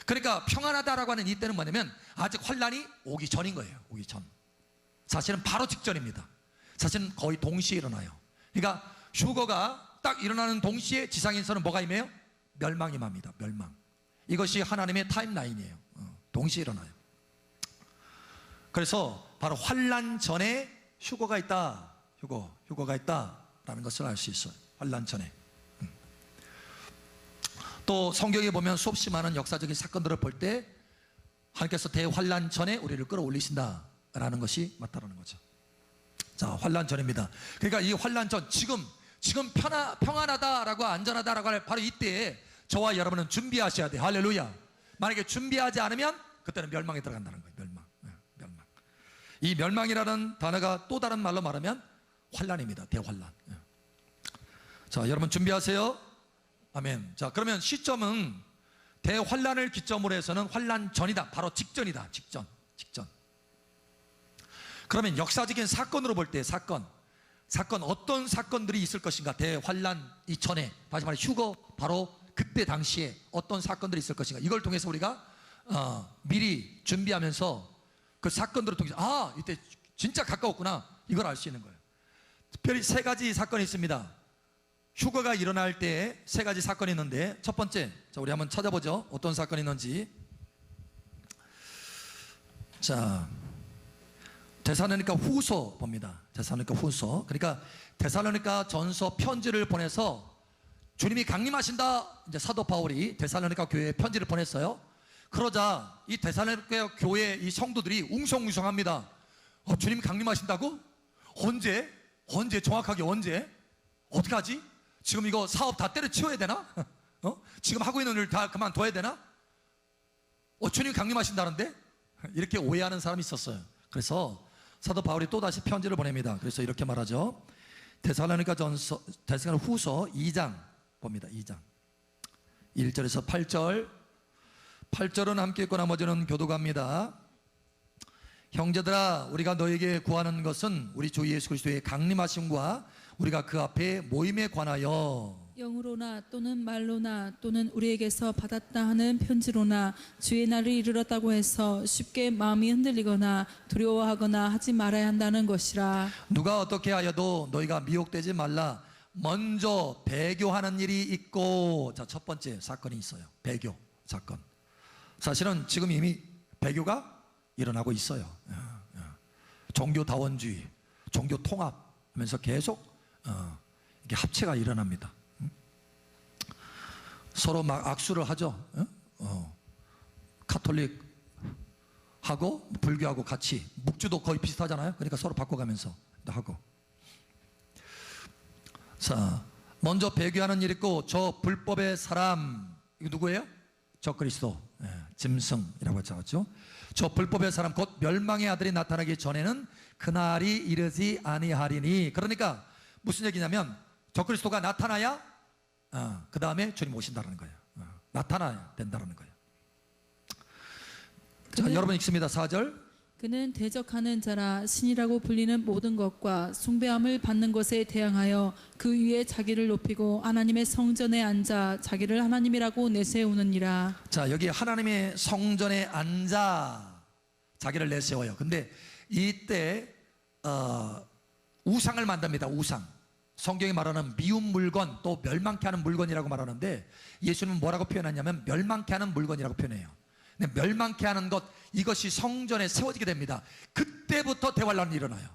그러니까 평안하다라고 하는 이때는 뭐냐면 아직 환란이 오기 전인 거예요. 오기 전. 사실은 바로 직전입니다. 사실은 거의 동시에 일어나요. 그러니까 휴거가 딱 일어나는 동시에 지상에서는 뭐가 임해요? 멸망이 임합니다. 멸망. 이것이 하나님의 타임라인이에요. 동시에 일어나요. 그래서 바로 환란 전에 휴거가 있다. 휴거가 있다라는 것을 알 수 있어요. 환란 전에. 또 성경에 보면 수없이 많은 역사적인 사건들을 볼 때 하나님께서 대환란 전에 우리를 끌어올리신다라는 것이 맞다라는 거죠. 자, 환란 전입니다. 그러니까 이 환란 전, 지금 평안하다라고 안전하다라고 할 바로 이때에 저와 여러분은 준비하셔야 돼요. 할렐루야. 만약에 준비하지 않으면 그때는 멸망에 들어간다는 거예요. 멸망. 이 멸망이라는 단어가 또 다른 말로 말하면 환란입니다. 대환란. 자, 여러분 준비하세요. 아멘. 자, 그러면 시점은 대환란을 기점으로 해서는 환란 전이다. 바로 직전이다. 직전. 그러면 역사적인 사건으로 볼 때 사건 어떤 사건들이 있을 것인가? 대환란 이전에, 다시 말해 휴거 바로 그때 당시에 어떤 사건들이 있을 것인가? 이걸 통해서 우리가 미리 준비하면서 그 사건들을 통해서 이때 진짜 가까웠구나, 이걸 알 수 있는 거예요. 특별히 세 가지 사건이 있습니다. 휴거가 일어날 때 세 가지 사건이 있는데, 첫 번째, 자, 우리 한번 찾아보죠. 어떤 사건이 있는지. 자, 데살로니가 후서 봅니다. 데살로니가 후서. 그러니까 데살로니가 전서 편지를 보내서 주님이 강림하신다. 이제 사도 바울이 데살로니가 교회에 편지를 보냈어요. 그러자 이 데살로니가 교회 이 성도들이 웅성웅성합니다. 주님 강림하신다고? 언제? 정확하게 언제? 어떻게 하지? 지금 이거 사업 다 때려치워야 되나? 지금 하고 있는 일 다 그만둬야 되나? 주님 강림하신다는데? 이렇게 오해하는 사람이 있었어요. 그래서 사도 바울이 또다시 편지를 보냅니다. 그래서 이렇게 말하죠. 데살로니가 후서 2장 봅니다. 2장 1절에서 8절. 8절은 함께 읽고 나머지는 교도갑니다. 형제들아, 우리가 너에게 구하는 것은 우리 주 예수 그리스도의 강림하심과 우리가 그 앞에 모임에 관하여 영으로나 또는 말로나 또는 우리에게서 받았다 하는 편지로나 주의 날을 이르렀다고 해서 쉽게 마음이 흔들리거나 두려워하거나 하지 말아야 한다는 것이라. 누가 어떻게 하여도 너희가 미혹되지 말라. 먼저 배교하는 일이 있고. 자, 첫 번째 사건이 있어요. 배교 사건. 사실은 지금 이미 배교가 일어나고 있어요. 종교다원주의, 종교 통합하면서 계속 이게 합체가 일어납니다. 서로 막 악수를 하죠. 카톨릭하고 불교하고 같이, 묵주도 거의 비슷하잖아요. 그러니까 서로 바꿔가면서 하고. 자, 먼저 배교하는 일 있고, 저 불법의 사람, 이거 누구예요? 저 그리스도, 짐승이라고 적었죠. 저 불법의 사람 곧 멸망의 아들이 나타나기 전에는 그날이 이르지 아니하리니. 그러니까 무슨 얘기냐면 저 그리스도가 나타나야 그 다음에 주님 오신다는 거예요. 나타나야 된다는 거예요. 자, 여러분 읽습니다. 4절. 그는 대적하는 자라 신이라고 불리는 모든 것과 숭배함을 받는 것에 대항하여 그 위에 자기를 높이고 하나님의 성전에 앉아 자기를 하나님이라고 내세우느니라. 자, 여기 하나님의 성전에 앉아 자기를 내세워요. 근데 이때 우상을 만듭니다. 우상. 성경이 말하는 미운 물건, 또 멸망케 하는 물건이라고 말하는데, 예수님은 뭐라고 표현하냐면 멸망케 하는 물건이라고 표현해요. 근데 멸망케 하는 것, 이것이 성전에 세워지게 됩니다. 그때부터 대환란이 일어나요.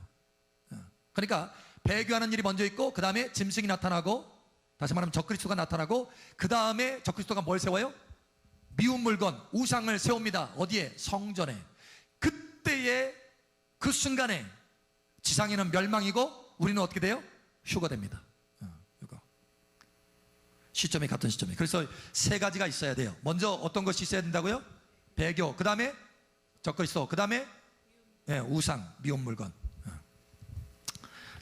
그러니까 배교하는 일이 먼저 있고, 그 다음에 짐승이 나타나고, 다시 말하면 적그리스도가 나타나고, 그 다음에 적그리스도가 뭘 세워요? 미운 물건, 우상을 세웁니다. 어디에? 성전에. 그때에, 그 순간에 지상에는 멸망이고 우리는 어떻게 돼요? 휴거됩니다. 휴거. 시점이 같은 시점이. 그래서 세 가지가 있어야 돼요. 먼저 어떤 것이 있어야 된다고요? 배교, 그 다음에 적그리스도, 그 다음에 우상, 미운 물건.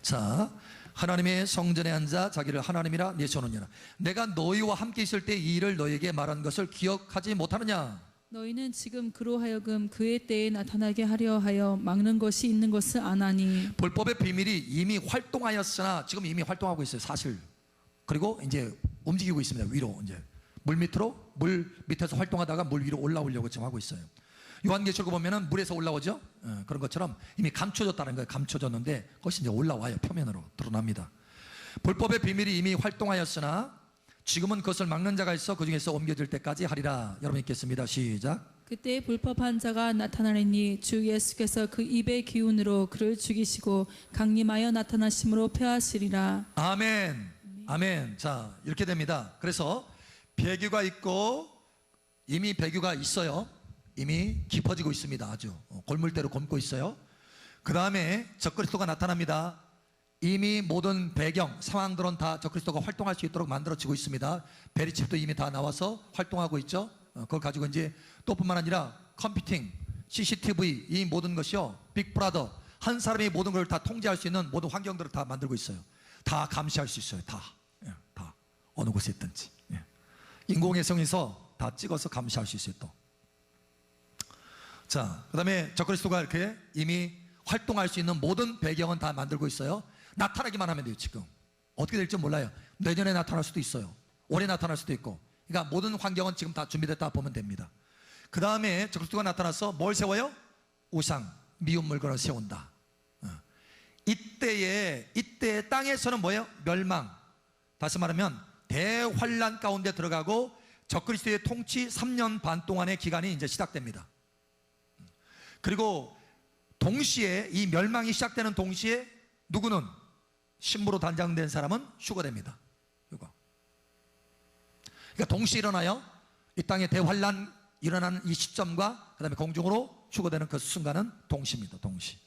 자, 하나님의 성전에 앉아 자기를 하나님이라 내세우느니라. 내가 너희와 함께 있을 때 이 일을 너희에게 말한 것을 기억하지 못하느냐. 너희는 지금 그로 하여금 그의 때에 나타나게 하려 하여 막는 것이 있는 것을 아나니. 불법의 비밀이 이미 활동하였으나 지금 이미 활동하고 있어요, 사실. 그리고 이제 움직이고 있습니다. 위로 이제 물 밑으로, 물 밑에서 활동하다가 물 위로 올라오려고 지금 하고 있어요. 요한계시록 보면은 물에서 올라오죠. 그런 것처럼 이미 감춰졌다는 거예요. 감춰졌는데 그것이 이제 올라와요. 표면으로 드러납니다. 불법의 비밀이 이미 활동하였으나 지금은 그것을 막는 자가 있어 그 중에서 옮겨질 때까지 하리라. 여러분 읽겠습니다. 시작. 그때 불법한 자가 나타나리니 주 예수께서 그 입의 기운으로 그를 죽이시고 강림하여 나타나심으로 폐하시리라. 아멘. 아멘. 자, 이렇게 됩니다. 그래서 배교가 있고 이미 배교가 있어요. 이미 깊어지고 있습니다. 아주 골물대로 곪고 있어요. 그 다음에 적그리스도가 나타납니다. 이미 모든 배경 상황들은 다 적그리스도가 활동할 수 있도록 만들어지고 있습니다. 베리칩도 이미 다 나와서 활동하고 있죠. 그걸 가지고 이제 또 뿐만 아니라 컴퓨팅, CCTV 이 모든 것이요, 빅브라더, 한 사람이 모든 걸 다 통제할 수 있는 모든 환경들을 다 만들고 있어요. 다 감시할 수 있어요. 다 어느 곳에 있든지 인공위성에서 다 찍어서 감시할 수 있어요. 또 자, 그 다음에 적그리스도가 이렇게 이미 활동할 수 있는 모든 배경은 다 만들고 있어요. 나타나기만 하면 돼요. 지금 어떻게 될지 몰라요. 내년에 나타날 수도 있어요. 올해 나타날 수도 있고. 그러니까 모든 환경은 지금 다 준비됐다 보면 됩니다. 그 다음에 적그리스도가 나타나서 뭘 세워요? 우상, 미운 물건을 세운다. 이때 땅에서는 뭐예요? 멸망. 다시 말하면 대환란 가운데 들어가고 적그리스도의 통치 3년 반 동안의 기간이 이제 시작됩니다. 그리고 동시에 이 멸망이 시작되는 동시에 누구는 신부로 단장된 사람은 휴거됩니다. 휴거. 그러니까 동시에 일어나요. 이 땅에 대환란 일어나는 이 시점과 그 다음에 공중으로 휴거되는 그 순간은 동시입니다. 동시.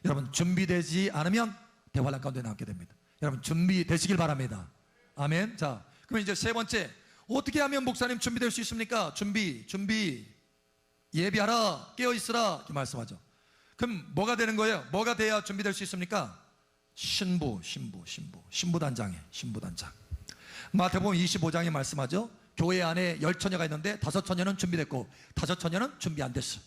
여러분 준비되지 않으면 대환란 가운데 남게 됩니다. 여러분 준비되시길 바랍니다. 아멘. 자, 그럼 이제 세 번째, 어떻게 하면 목사님 준비될 수 있습니까? 준비 예비하라, 깨어있으라 이렇게 말씀하죠. 그럼 뭐가 되는 거예요? 뭐가 돼야 준비될 수 있습니까? 신부단장에 신부단장. 마태복음 25장에 말씀하죠. 교회 안에 10처녀가 있는데 5처녀는 준비됐고 5처녀는 준비 안 됐어.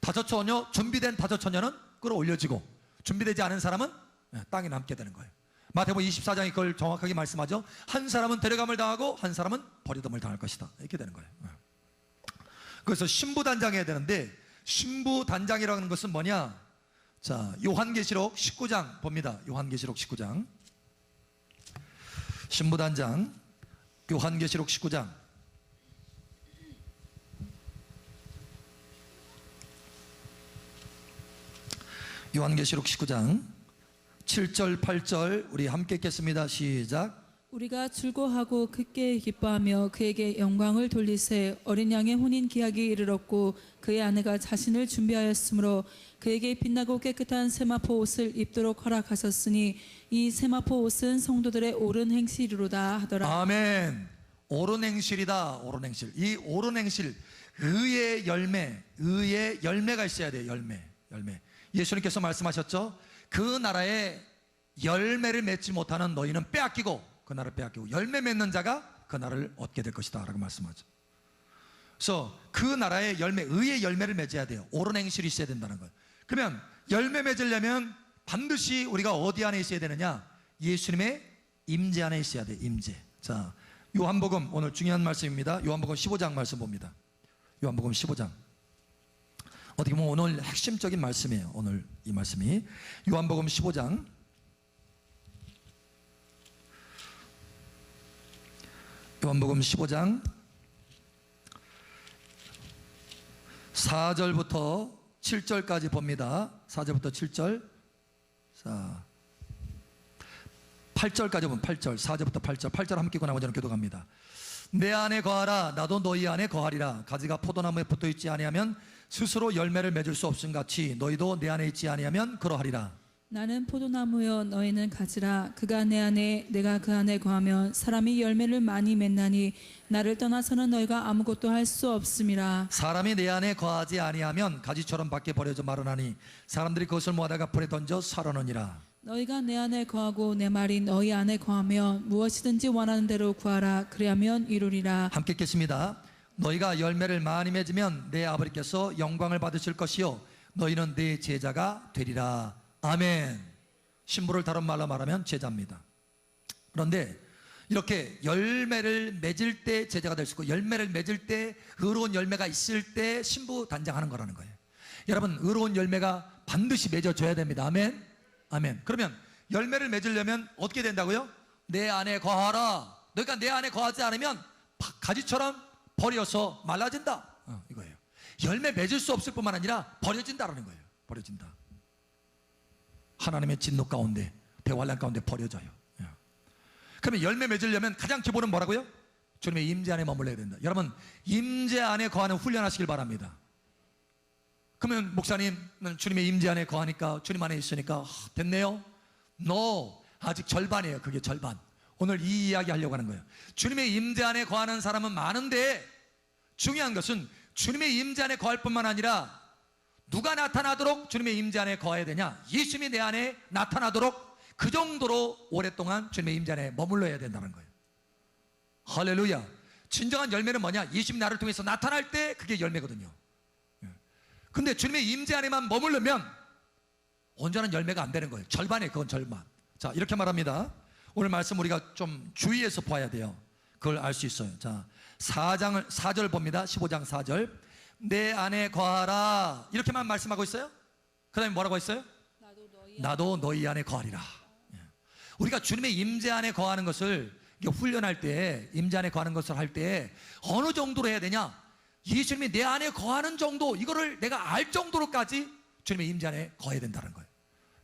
5처녀, 준비된 5처녀는 끌어올려지고 준비되지 않은 사람은 땅에 남게 되는 거예요. 마태복음 24장이 그걸 정확하게 말씀하죠. 한 사람은 데려감을 당하고 한 사람은 버리됨을 당할 것이다. 이렇게 되는 거예요. 그래서 신부단장해야 되는데, 신부단장이라는 것은 뭐냐? 자, 요한계시록 19장 봅니다. 요한계시록 19장. 신부단장, 요한계시록 19장. 요한계시록 19장 7절 8절 우리 함께 읽겠습니다. 시작. 우리가 즐거워하고 크게 기뻐하며 그에게 영광을 돌리세. 어린 양의 혼인 기약이 이르렀고 그의 아내가 자신을 준비하였으므로 그에게 빛나고 깨끗한 세마포 옷을 입도록 허락하셨으니 이 세마포 옷은 성도들의 옳은 행실이로다 하더라. 아멘. 옳은 행실이다. 옳은 행실. 이 옳은 행실, 의의 열매가 있어야 돼요. 열매. 예수님께서 말씀하셨죠. 그 나라에 열매를 맺지 못하는 너희는 빼앗기고, 그 나라를 빼앗기고 열매 맺는 자가 그 나라를 얻게 될 것이다 라고 말씀하죠. 그래서 그 나라의 열매, 의의 열매를 맺어야 돼요. 옳은 행실이 있어야 된다는 거예요. 그러면 열매 맺으려면 반드시 우리가 어디 안에 있어야 되느냐? 예수님의 임재 안에 있어야 돼요. 임재. 자, 요한복음 오늘 중요한 말씀입니다. 요한복음 15장 말씀 봅니다. 요한복음 15장. 어떻게 보면 오늘 핵심적인 말씀이에요. 오늘 이 말씀이 요한복음 15장 요한복음 15장 4절부터 7절까지 봅니다. 4절부터 7절. 자, 8절까지 보면 8절, 4절부터 8절. 8절 함께 읽고 나머지는 교독합니다. 내 안에 거하라, 나도 너희 안에 거하리라. 가지가 포도나무에 붙어있지 아니하면 스스로 열매를 맺을 수 없음 같이 너희도 내 안에 있지 아니하면 그러하리라. 나는 포도나무여 너희는 가지라. 그가 내 안에 내가 그 안에 거하면 사람이 열매를 많이 맺나니 나를 떠나서는 너희가 아무것도 할 수 없음이라. 사람이 내 안에 거하지 아니하면 가지처럼 밖에 버려져 마르나니 사람들이 그것을 모아다가 불에 던져 살아느니라. 너희가 내 안에 거하고 내 말이 너희 안에 거하면 무엇이든지 원하는 대로 구하라. 그리하면 이루리라. 함께 읽겠습니다. 너희가 열매를 많이 맺으면 내 아버지께서 영광을 받으실 것이요 너희는 내 제자가 되리라. 아멘. 신부를 다른 말로 말하면 제자입니다. 그런데 이렇게 열매를 맺을 때 제자가 될 수 있고 열매를 맺을 때 의로운 열매가 있을 때 신부 단장하는 거라는 거예요. 여러분, 의로운 열매가 반드시 맺어져야 됩니다. 아멘. 아멘. 그러면 열매를 맺으려면 어떻게 된다고요? 내 안에 거하라. 너희가 내 안에 거하지 않으면 가지처럼 버려서 말라진다. 이거예요. 열매 맺을 수 없을 뿐만 아니라 버려진다라는 거예요. 버려진다. 하나님의 진노 가운데, 대환란 가운데 버려져요. 그러면 열매 맺으려면 가장 기본은 뭐라고요? 주님의 임재 안에 머물러야 된다. 여러분, 임재 안에 거하는 훈련하시길 바랍니다. 그러면 목사님은 주님의 임재 안에 거하니까, 주님 안에 있으니까 됐네요? No, 아직 절반이에요. 그게 절반. 오늘 이 이야기 하려고 하는 거예요. 주님의 임재 안에 거하는 사람은 많은데 중요한 것은 주님의 임재 안에 거할 뿐만 아니라 누가 나타나도록 주님의 임재 안에 거해야 되냐? 예수님이 내 안에 나타나도록 그 정도로 오랫동안 주님의 임재 안에 머물러야 된다는 거예요. 할렐루야. 진정한 열매는 뭐냐? 예수님이 나를 통해서 나타날 때 그게 열매거든요. 근데 주님의 임재 안에만 머물르면 온전한 열매가 안 되는 거예요. 절반이에요. 그건 절반. 자, 이렇게 말합니다. 오늘 말씀 우리가 좀 주의해서 봐야 돼요. 그걸 알 수 있어요. 자, 4절 봅니다. 15장 4절. 내 안에 거하라. 이렇게만 말씀하고 있어요. 그 다음에 뭐라고 했어요? 나도 너희 안에 거하리라. 우리가 주님의 임재 안에 거하는 것을 훈련할 때, 임재 안에 거하는 것을 할 때 어느 정도로 해야 되냐? 예수님이 내 안에 거하는 정도, 이거를 내가 알 정도로까지 주님의 임재 안에 거해야 된다는 거예요.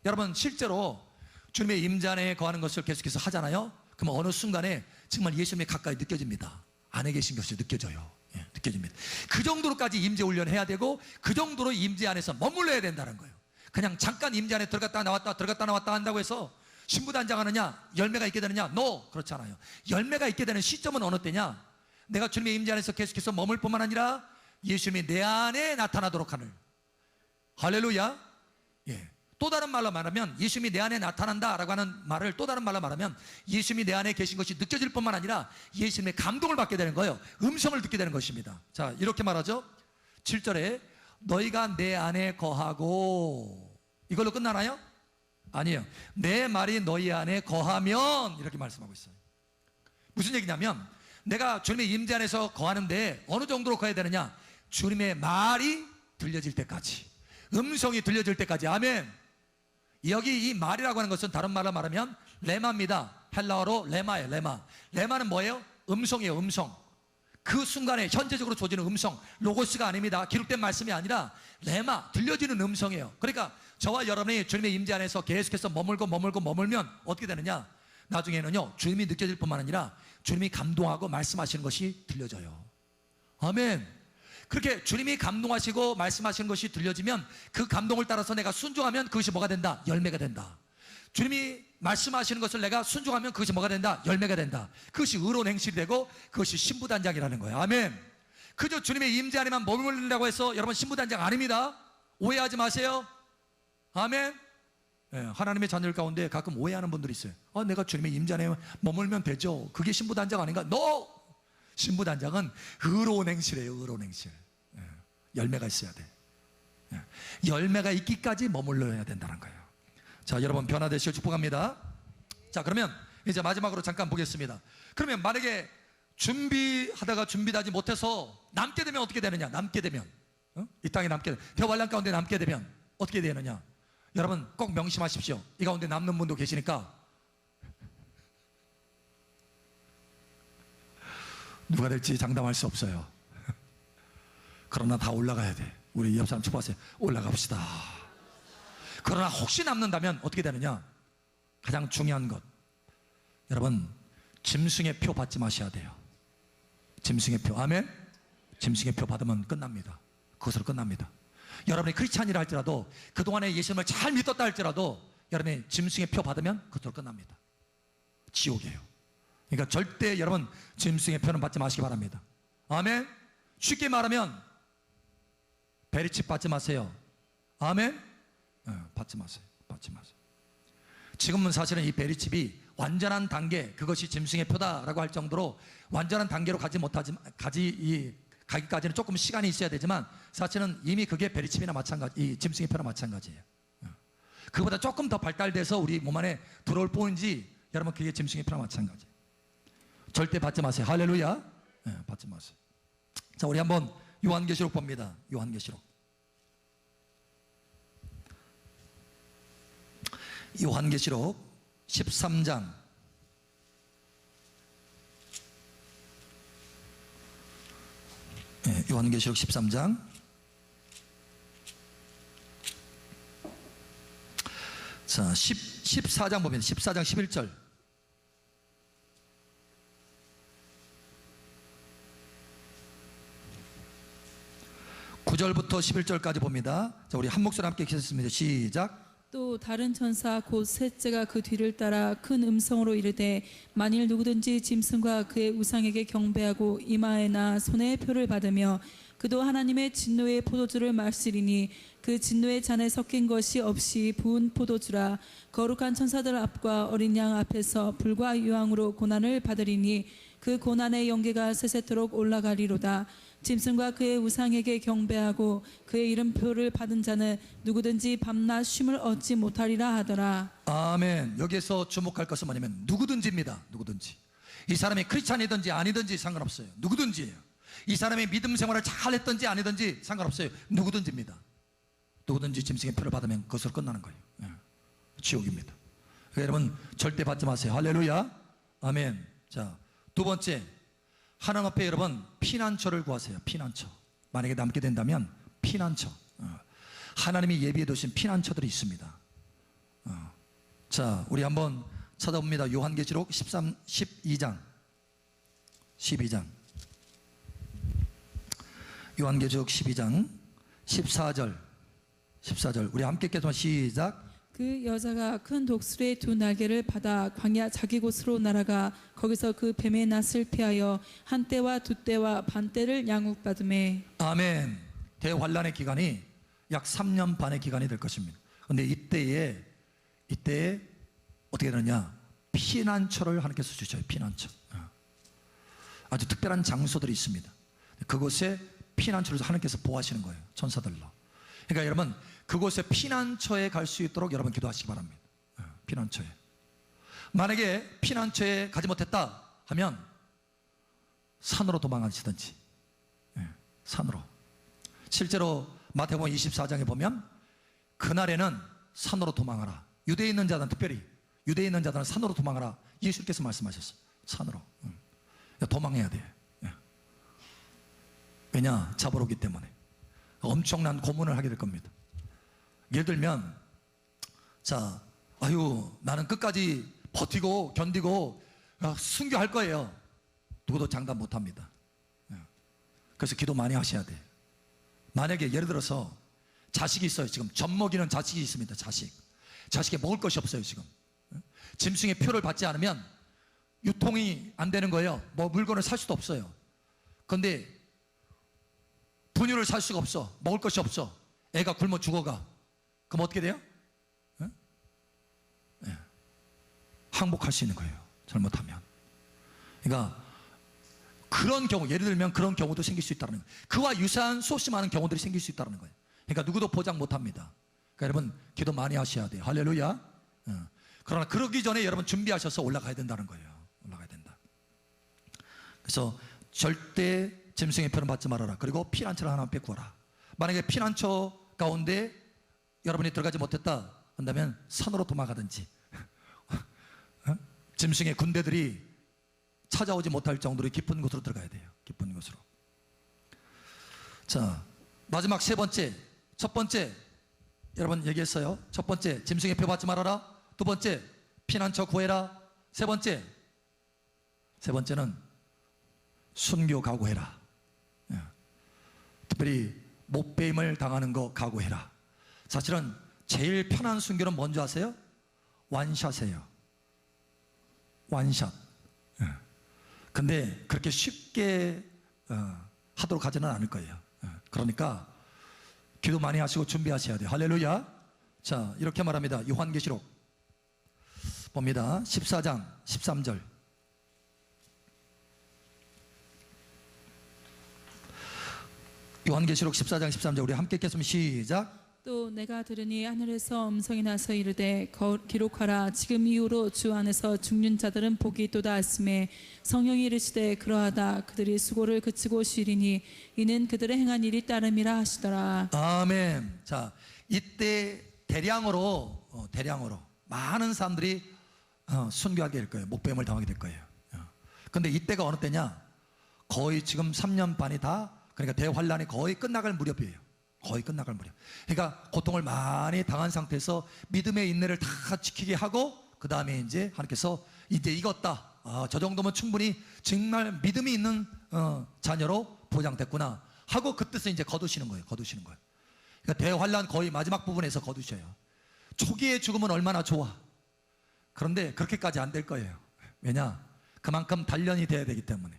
여러분, 실제로 주님의 임재 안에 거하는 것을 계속해서 하잖아요. 그러면 어느 순간에 정말 예수님이 가까이 느껴집니다. 안에 계신 것이 느껴져요. 느껴집니다. 그 정도로까지 임재 훈련해야 되고 그 정도로 임재 안에서 머물러야 된다는 거예요. 그냥 잠깐 임재 안에 들어갔다 나왔다 한다고 해서 신부단장하느냐, 열매가 있게 되느냐? No, 그렇지 않아요. 열매가 있게 되는 시점은 어느 때냐? 내가 주님의 임재 안에서 계속해서 머물 뿐만 아니라 예수님이 내 안에 나타나도록 하는. 할렐루야. 예. 또 다른 말로 말하면 예수님이 내 안에 나타난다라고 하는 말을 또 다른 말로 말하면 예수님이 내 안에 계신 것이 느껴질 뿐만 아니라 예수님의 감동을 받게 되는 거예요. 음성을 듣게 되는 것입니다. 자, 이렇게 말하죠. 7절에 너희가 내 안에 거하고, 이걸로 끝나나요? 아니에요. 내 말이 너희 안에 거하면, 이렇게 말씀하고 있어요. 무슨 얘기냐면 내가 주님의 임재 안에서 거하는데 어느 정도로 거해야 되느냐? 주님의 말이 들려질 때까지, 음성이 들려질 때까지. 아멘. 여기 이 말이라고 하는 것은 다른 말로 말하면 레마입니다. 헬라어로 레마예요. 레마는 뭐예요? 음성이에요. 음성. 그 순간에 현재적으로 조지는 음성, 로고스가 아닙니다. 기록된 말씀이 아니라 레마, 들려지는 음성이에요. 그러니까 저와 여러분이 주님의 임재 안에서 계속해서 머물면 어떻게 되느냐? 나중에는요, 주님이 느껴질 뿐만 아니라 주님이 감동하고 말씀하시는 것이 들려져요. 아멘. 그렇게 주님이 감동하시고 말씀하시는 것이 들려지면 그 감동을 따라서 내가 순종하면 그것이 뭐가 된다? 열매가 된다. 주님이 말씀하시는 것을 내가 순종하면 그것이 뭐가 된다? 열매가 된다. 그것이 의로운 행실이 되고 그것이 신부단장이라는 거예요. 아멘. 그저 주님의 임재 안에만 머물린다고 해서 여러분 신부단장 아닙니다. 오해하지 마세요. 아멘. 예, 하나님의 자녀들 가운데 가끔 오해하는 분들이 있어요. 내가 주님의 임재 안에 머물면 되죠. 그게 신부단장 아닌가? No! 신부단장은 의로운 행실이에요. 의로운 행실. 열매가 있어야 돼. 열매가 있기까지 머물러야 된다는 거예요. 자, 여러분 변화되시길 축복합니다. 자, 그러면 이제 마지막으로 잠깐 보겠습니다. 그러면 만약에 준비하다가 준비하지 못해서 남게 되면 어떻게 되느냐? 남게 되면, 이 땅에 남게 되면, 대환란 가운데 남게 되면 어떻게 되느냐? 여러분 꼭 명심하십시오. 이 가운데 남는 분도 계시니까 누가 될지 장담할 수 없어요. 그러나 다 올라가야 돼. 우리 옆 사람 축복하세요. 올라갑시다. 그러나 혹시 남는다면 어떻게 되느냐? 가장 중요한 것, 여러분 짐승의 표 받지 마셔야 돼요. 짐승의 표. 아멘. 짐승의 표 받으면 끝납니다. 그것으로 끝납니다. 여러분이 크리스찬이라 할지라도 그동안에 예수님을 잘 믿었다 할지라도 여러분이 짐승의 표 받으면 그것으로 끝납니다. 지옥이에요. 그러니까 절대 여러분 짐승의 표는 받지 마시기 바랍니다. 아멘. 쉽게 말하면 베리칩 받지 마세요. 아멘. 받지 마세요. 받지 마세요. 지금은 사실은 이 베리칩이 완전한 단계, 그것이 짐승의 표다라고 할 정도로 완전한 단계로 가기까지는 조금 시간이 있어야 되지만 사실은 이미 그게 베리칩이나 마찬가지, 이 짐승의 표나 마찬가지예요. 그보다 조금 더 발달돼서 우리 몸 안에 들어올 뿐이지 여러분 그게 짐승의 표나 마찬가지예요. 절대 받지 마세요. 할렐루야. 받지 마세요. 자, 우리 한번 요한계시록 봅니다. 요한계시록 13장 요한계시록 13장 자 14장 보면 14장 11절 (9절부터) (11절까지) 봅니다. 자, 우리 한 목소리 함께 읽겠습니다. 시작. 또 다른 천사 곧 셋째가 그 뒤를 따라 큰 음성으로 이르되 만일 누구든지 짐승과 그의 우상에게 경배하고 이마에나 손에 표를 받으며 그도 하나님의 진노의 포도주를 마시리니 그 진노의 잔에 섞인 것이 없이 부은 포도주라 거룩한 천사들 앞과 어린 양 앞에서 불과 유황으로 고난을 받으리니 그 고난의 연계가 세세토록 올라가리로다. 짐승과 그의 우상에게 경배하고 그의 이름표를 받은 자는 누구든지 밤낮 쉼을 얻지 못하리라 하더라. 아멘. 여기에서 주목할 것은 뭐냐면 누구든지입니다. 누구든지. 이 사람이 크리스찬이든지 아니든지 상관없어요. 누구든지예요. 이 사람이 믿음 생활을 잘했든지 아니든지 상관없어요. 누구든지입니다. 누구든지 짐승의 표를 받으면 그것으로 끝나는 거예요. 지옥입니다. 그러니까 여러분 절대 받지 마세요. 할렐루야. 아멘. 자, 두 번째, 하나님 앞에 여러분 피난처를 구하세요. 피난처. 만약에 남게 된다면 피난처. 하나님이 예비해 두신 피난처들이 있습니다. 자, 우리 한번 찾아봅니다. 요한계시록 12장 요한계시록 12장 14절 우리 함께 읽겠습니다. 시작. 그 여자가 큰 독수리의 두 날개를 받아 광야 자기 곳으로 날아가 거기서 그 뱀의 낯을 피하여 한 때와 두 때와 반 때를 양육받음에. 아멘. 대환란의 기간이 약 3년 반의 기간이 될 것입니다. 그런데 이때에 어떻게 되느냐, 피난처를 하나님께서 주셔요. 피난처. 아주 특별한 장소들이 있습니다. 그곳에 피난처를 하나님께서 보호하시는 거예요. 천사들로. 그러니까 여러분 그곳에 피난처에 갈 수 있도록 여러분 기도하시기 바랍니다. 피난처에. 만약에 피난처에 가지 못했다 하면 산으로 도망가시든지. 산으로. 실제로 마태복음 24장에 보면 그날에는 산으로 도망하라. 유대에 있는 자들은 특별히 유대에 있는 자들은 산으로 도망하라. 예수께서 말씀하셨어요. 산으로. 도망해야 돼. 왜냐? 잡으러 오기 때문에. 엄청난 고문을 하게 될 겁니다. 예를 들면 자, 나는 끝까지 버티고 견디고 순교할 거예요. 누구도 장담 못합니다. 그래서 기도 많이 하셔야 돼. 만약에 예를 들어서 자식이 있어요. 지금 젖 먹이는 자식이 있습니다. 자식이 먹을 것이 없어요. 지금 짐승의 표를 받지 않으면 유통이 안 되는 거예요. 뭐 물건을 살 수도 없어요. 그런데 분유를 살 수가 없어. 먹을 것이 없어. 애가 굶어 죽어가. 그럼 어떻게 돼요? 항복할 수 있는 거예요. 잘못하면. 그러니까 그런 경우, 예를 들면 그런 경우도 생길 수 있다는 거예요. 그와 유사한 수없이 많은 경우들이 생길 수 있다는 거예요. 그러니까 누구도 보장 못합니다. 그러니까 여러분 기도 많이 하셔야 돼요. 할렐루야. 그러나 그러기 전에 여러분 준비하셔서 올라가야 된다는 거예요. 올라가야 된다. 그래서 절대 짐승의 표는 받지 말아라. 그리고 피난처를 하나 앞에 구하라. 만약에 피난처 가운데 여러분이 들어가지 못했다 한다면 산으로 도망가든지 짐승의 군대들이 찾아오지 못할 정도로 깊은 곳으로 들어가야 돼요. 깊은 곳으로. 자, 마지막 세 번째. 첫 번째 여러분 얘기했어요. 첫 번째 짐승의 표 받지 말아라. 두 번째 피난처 구해라. 세 번째는 순교 각오해라. 특별히 못배임을 당하는 거 각오해라. 사실은 제일 편한 순교는 뭔지 아세요? 완샷이에요. 완샷. 예. 근데 그렇게 쉽게 하도록 하지는 않을 거예요. 예. 그러니까 기도 많이 하시고 준비하셔야 돼요. 할렐루야. 자, 이렇게 말합니다. 요한계시록 봅니다. 14장 13절. 요한계시록 14장 13절 우리 함께 읽겠습니다. 시작. 또 내가 들으니 하늘에서 음성이 나서 이르되 기록하라. 지금 이후로 주 안에서 죽는 자들은 복이 있도다 하시매 성령이 이르시되 그러하다. 그들이 수고를 그치고 쉬리니 이는 그들의 행한 일이 따름이라 하시더라. 아멘. 자, 이때 대량으로 많은 사람들이 순교하게 될 거예요. 목배임을 당하게 될 거예요. 근데 이때가 어느 때냐? 거의 지금 3년 반이 다, 그러니까 대환란이 거의 끝나갈 무렵이에요. 거의 끝나갈 무렵. 그러니까 고통을 많이 당한 상태에서 믿음의 인내를 다 지키게 하고, 그 다음에 이제 하나님께서 이제 익었다. 저 정도면 충분히 정말 믿음이 있는 자녀로 보장됐구나 하고 그 뜻을 이제 거두시는 거예요. 그러니까 대환란 거의 마지막 부분에서 거두셔요. 초기의 죽음은 얼마나 좋아. 그런데 그렇게까지 안 될 거예요. 왜냐? 그만큼 단련이 돼야 되기 때문에.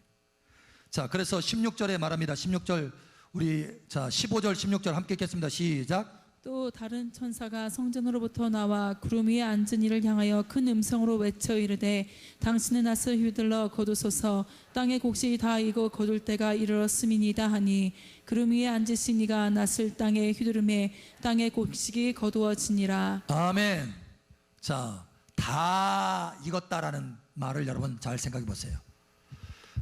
자, 그래서 16절에 말합니다. 16절 우리 15절 16절 함께 읽겠습니다. 시작. 또 다른 천사가 성전으로부터 나와 구름 위에 앉은 이를 향하여 큰 음성으로 외쳐 이르되 당신은 낫을 휘둘러 거두소서. 땅의 곡식이 다 익어 거둘 때가 이르렀음이니이다 하니 구름 위에 앉으신 이가 낫을 땅에 휘두르매 땅의 곡식이 거두어지니라. 아멘. 자, 다 익었다라는 말을 여러분 잘 생각해 보세요.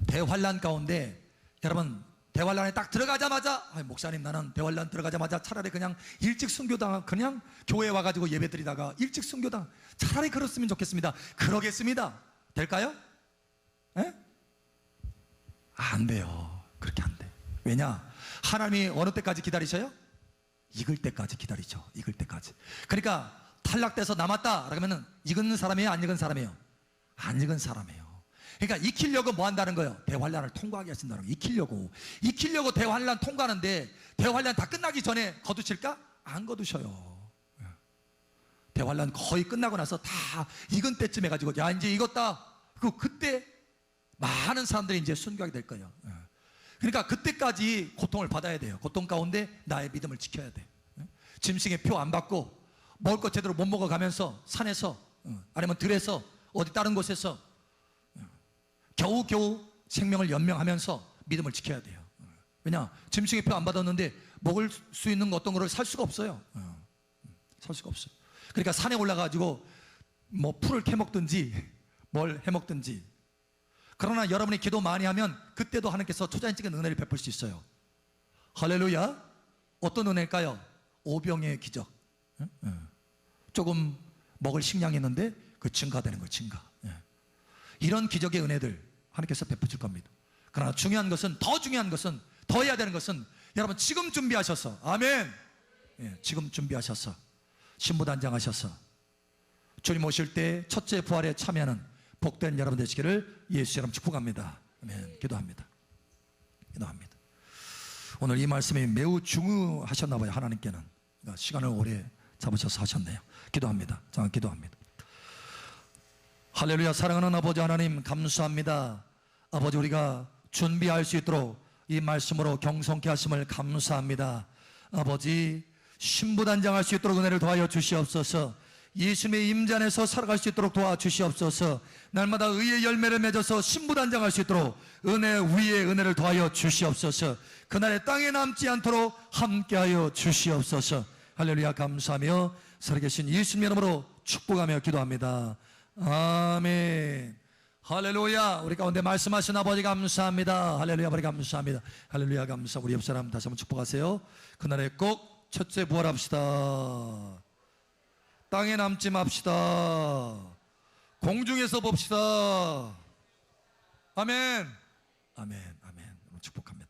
대환란 가운데 여러분 대환란에 딱 들어가자마자 목사님 나는 대환란 들어가자마자 차라리 그냥 일찍 순교당 그냥 교회 와가지고 예배 드리다가 일찍 순교당 차라리 그렇으면 좋겠습니다. 그러겠습니다. 될까요? 에? 안 돼요. 그렇게 안 돼. 왜냐? 하나님이 어느 때까지 기다리셔요? 익을 때까지 기다리죠. 익을 때까지. 그러니까 탈락돼서 남았다 그러면은 익은 사람이에요? 안 익은 사람이에요? 안 익은 사람이에요. 그러니까 익히려고 뭐 한다는 거예요? 대환란을 통과하게 하신다는 거예요. 익히려고 대환란 통과하는데 대환란 다 끝나기 전에 거두실까? 안 거두셔요. 대환란 거의 끝나고 나서 다 익은 때쯤 해가지고 야 이제 익었다. 그때 많은 사람들이 이제 순교하게 될 거예요. 그러니까 그때까지 고통을 받아야 돼요. 고통 가운데 나의 믿음을 지켜야 돼. 짐승의 표 안 받고 먹을 것 제대로 못 먹어가면서 산에서 아니면 들에서 어디 다른 곳에서 겨우겨우 생명을 연명하면서 믿음을 지켜야 돼요. 왜냐? 짐승의 표 안 받았는데 먹을 수 있는 어떤 거를 살 수가 없어요. 살 수가 없어요. 그러니까 산에 올라가지고 뭐 풀을 캐먹든지 뭘 해먹든지. 그러나 여러분이 기도 많이 하면 그때도 하나님께서 초자연적인 은혜를 베풀 수 있어요. 할렐루야. 어떤 은혜일까요? 오병의 기적. 조금 먹을 식량이 있는데 그 증가되는 거예요. 증가. 이런 기적의 은혜들 하나님께서 베푸실 겁니다. 그러나 중요한 것은 더 해야 되는 것은 여러분 지금 준비하셔서 아멘. 지금 준비하셔서 신부단장하셔서 주님 오실 때 첫째 부활에 참여하는 복된 여러분 되시기를 예수 이름 축복합니다. 아멘. 기도합니다. 오늘 이 말씀이 매우 중요하셨나 봐요. 하나님께는 시간을 오래 잡으셔서 하셨네요. 기도합니다. 잠깐 기도합니다. 할렐루야. 사랑하는 아버지 하나님 감사합니다. 아버지 우리가 준비할 수 있도록 이 말씀으로 경성케 하심을 감사합니다. 아버지 신부단장할 수 있도록 은혜를 도와여 주시옵소서. 예수님의 임재 안에서 살아갈 수 있도록 도와주시옵소서. 날마다 의의 열매를 맺어서 신부단장할 수 있도록 은혜 위에 은혜를 도와여 주시옵소서. 그날의 땅에 남지 않도록 함께하여 주시옵소서. 할렐루야. 감사하며 살아계신 예수님 이름으로 축복하며 기도합니다. 아멘. 할렐루야. 우리 가운데 말씀하신 아버지 감사합니다. 할렐루야. 아버지 감사합니다. 할렐루야. 감사. 우리 옆사람 다시 한번 축복하세요. 그날에 꼭 첫째 부활합시다. 땅에 남지 맙시다. 공중에서 봅시다. 아멘. 축복합니다.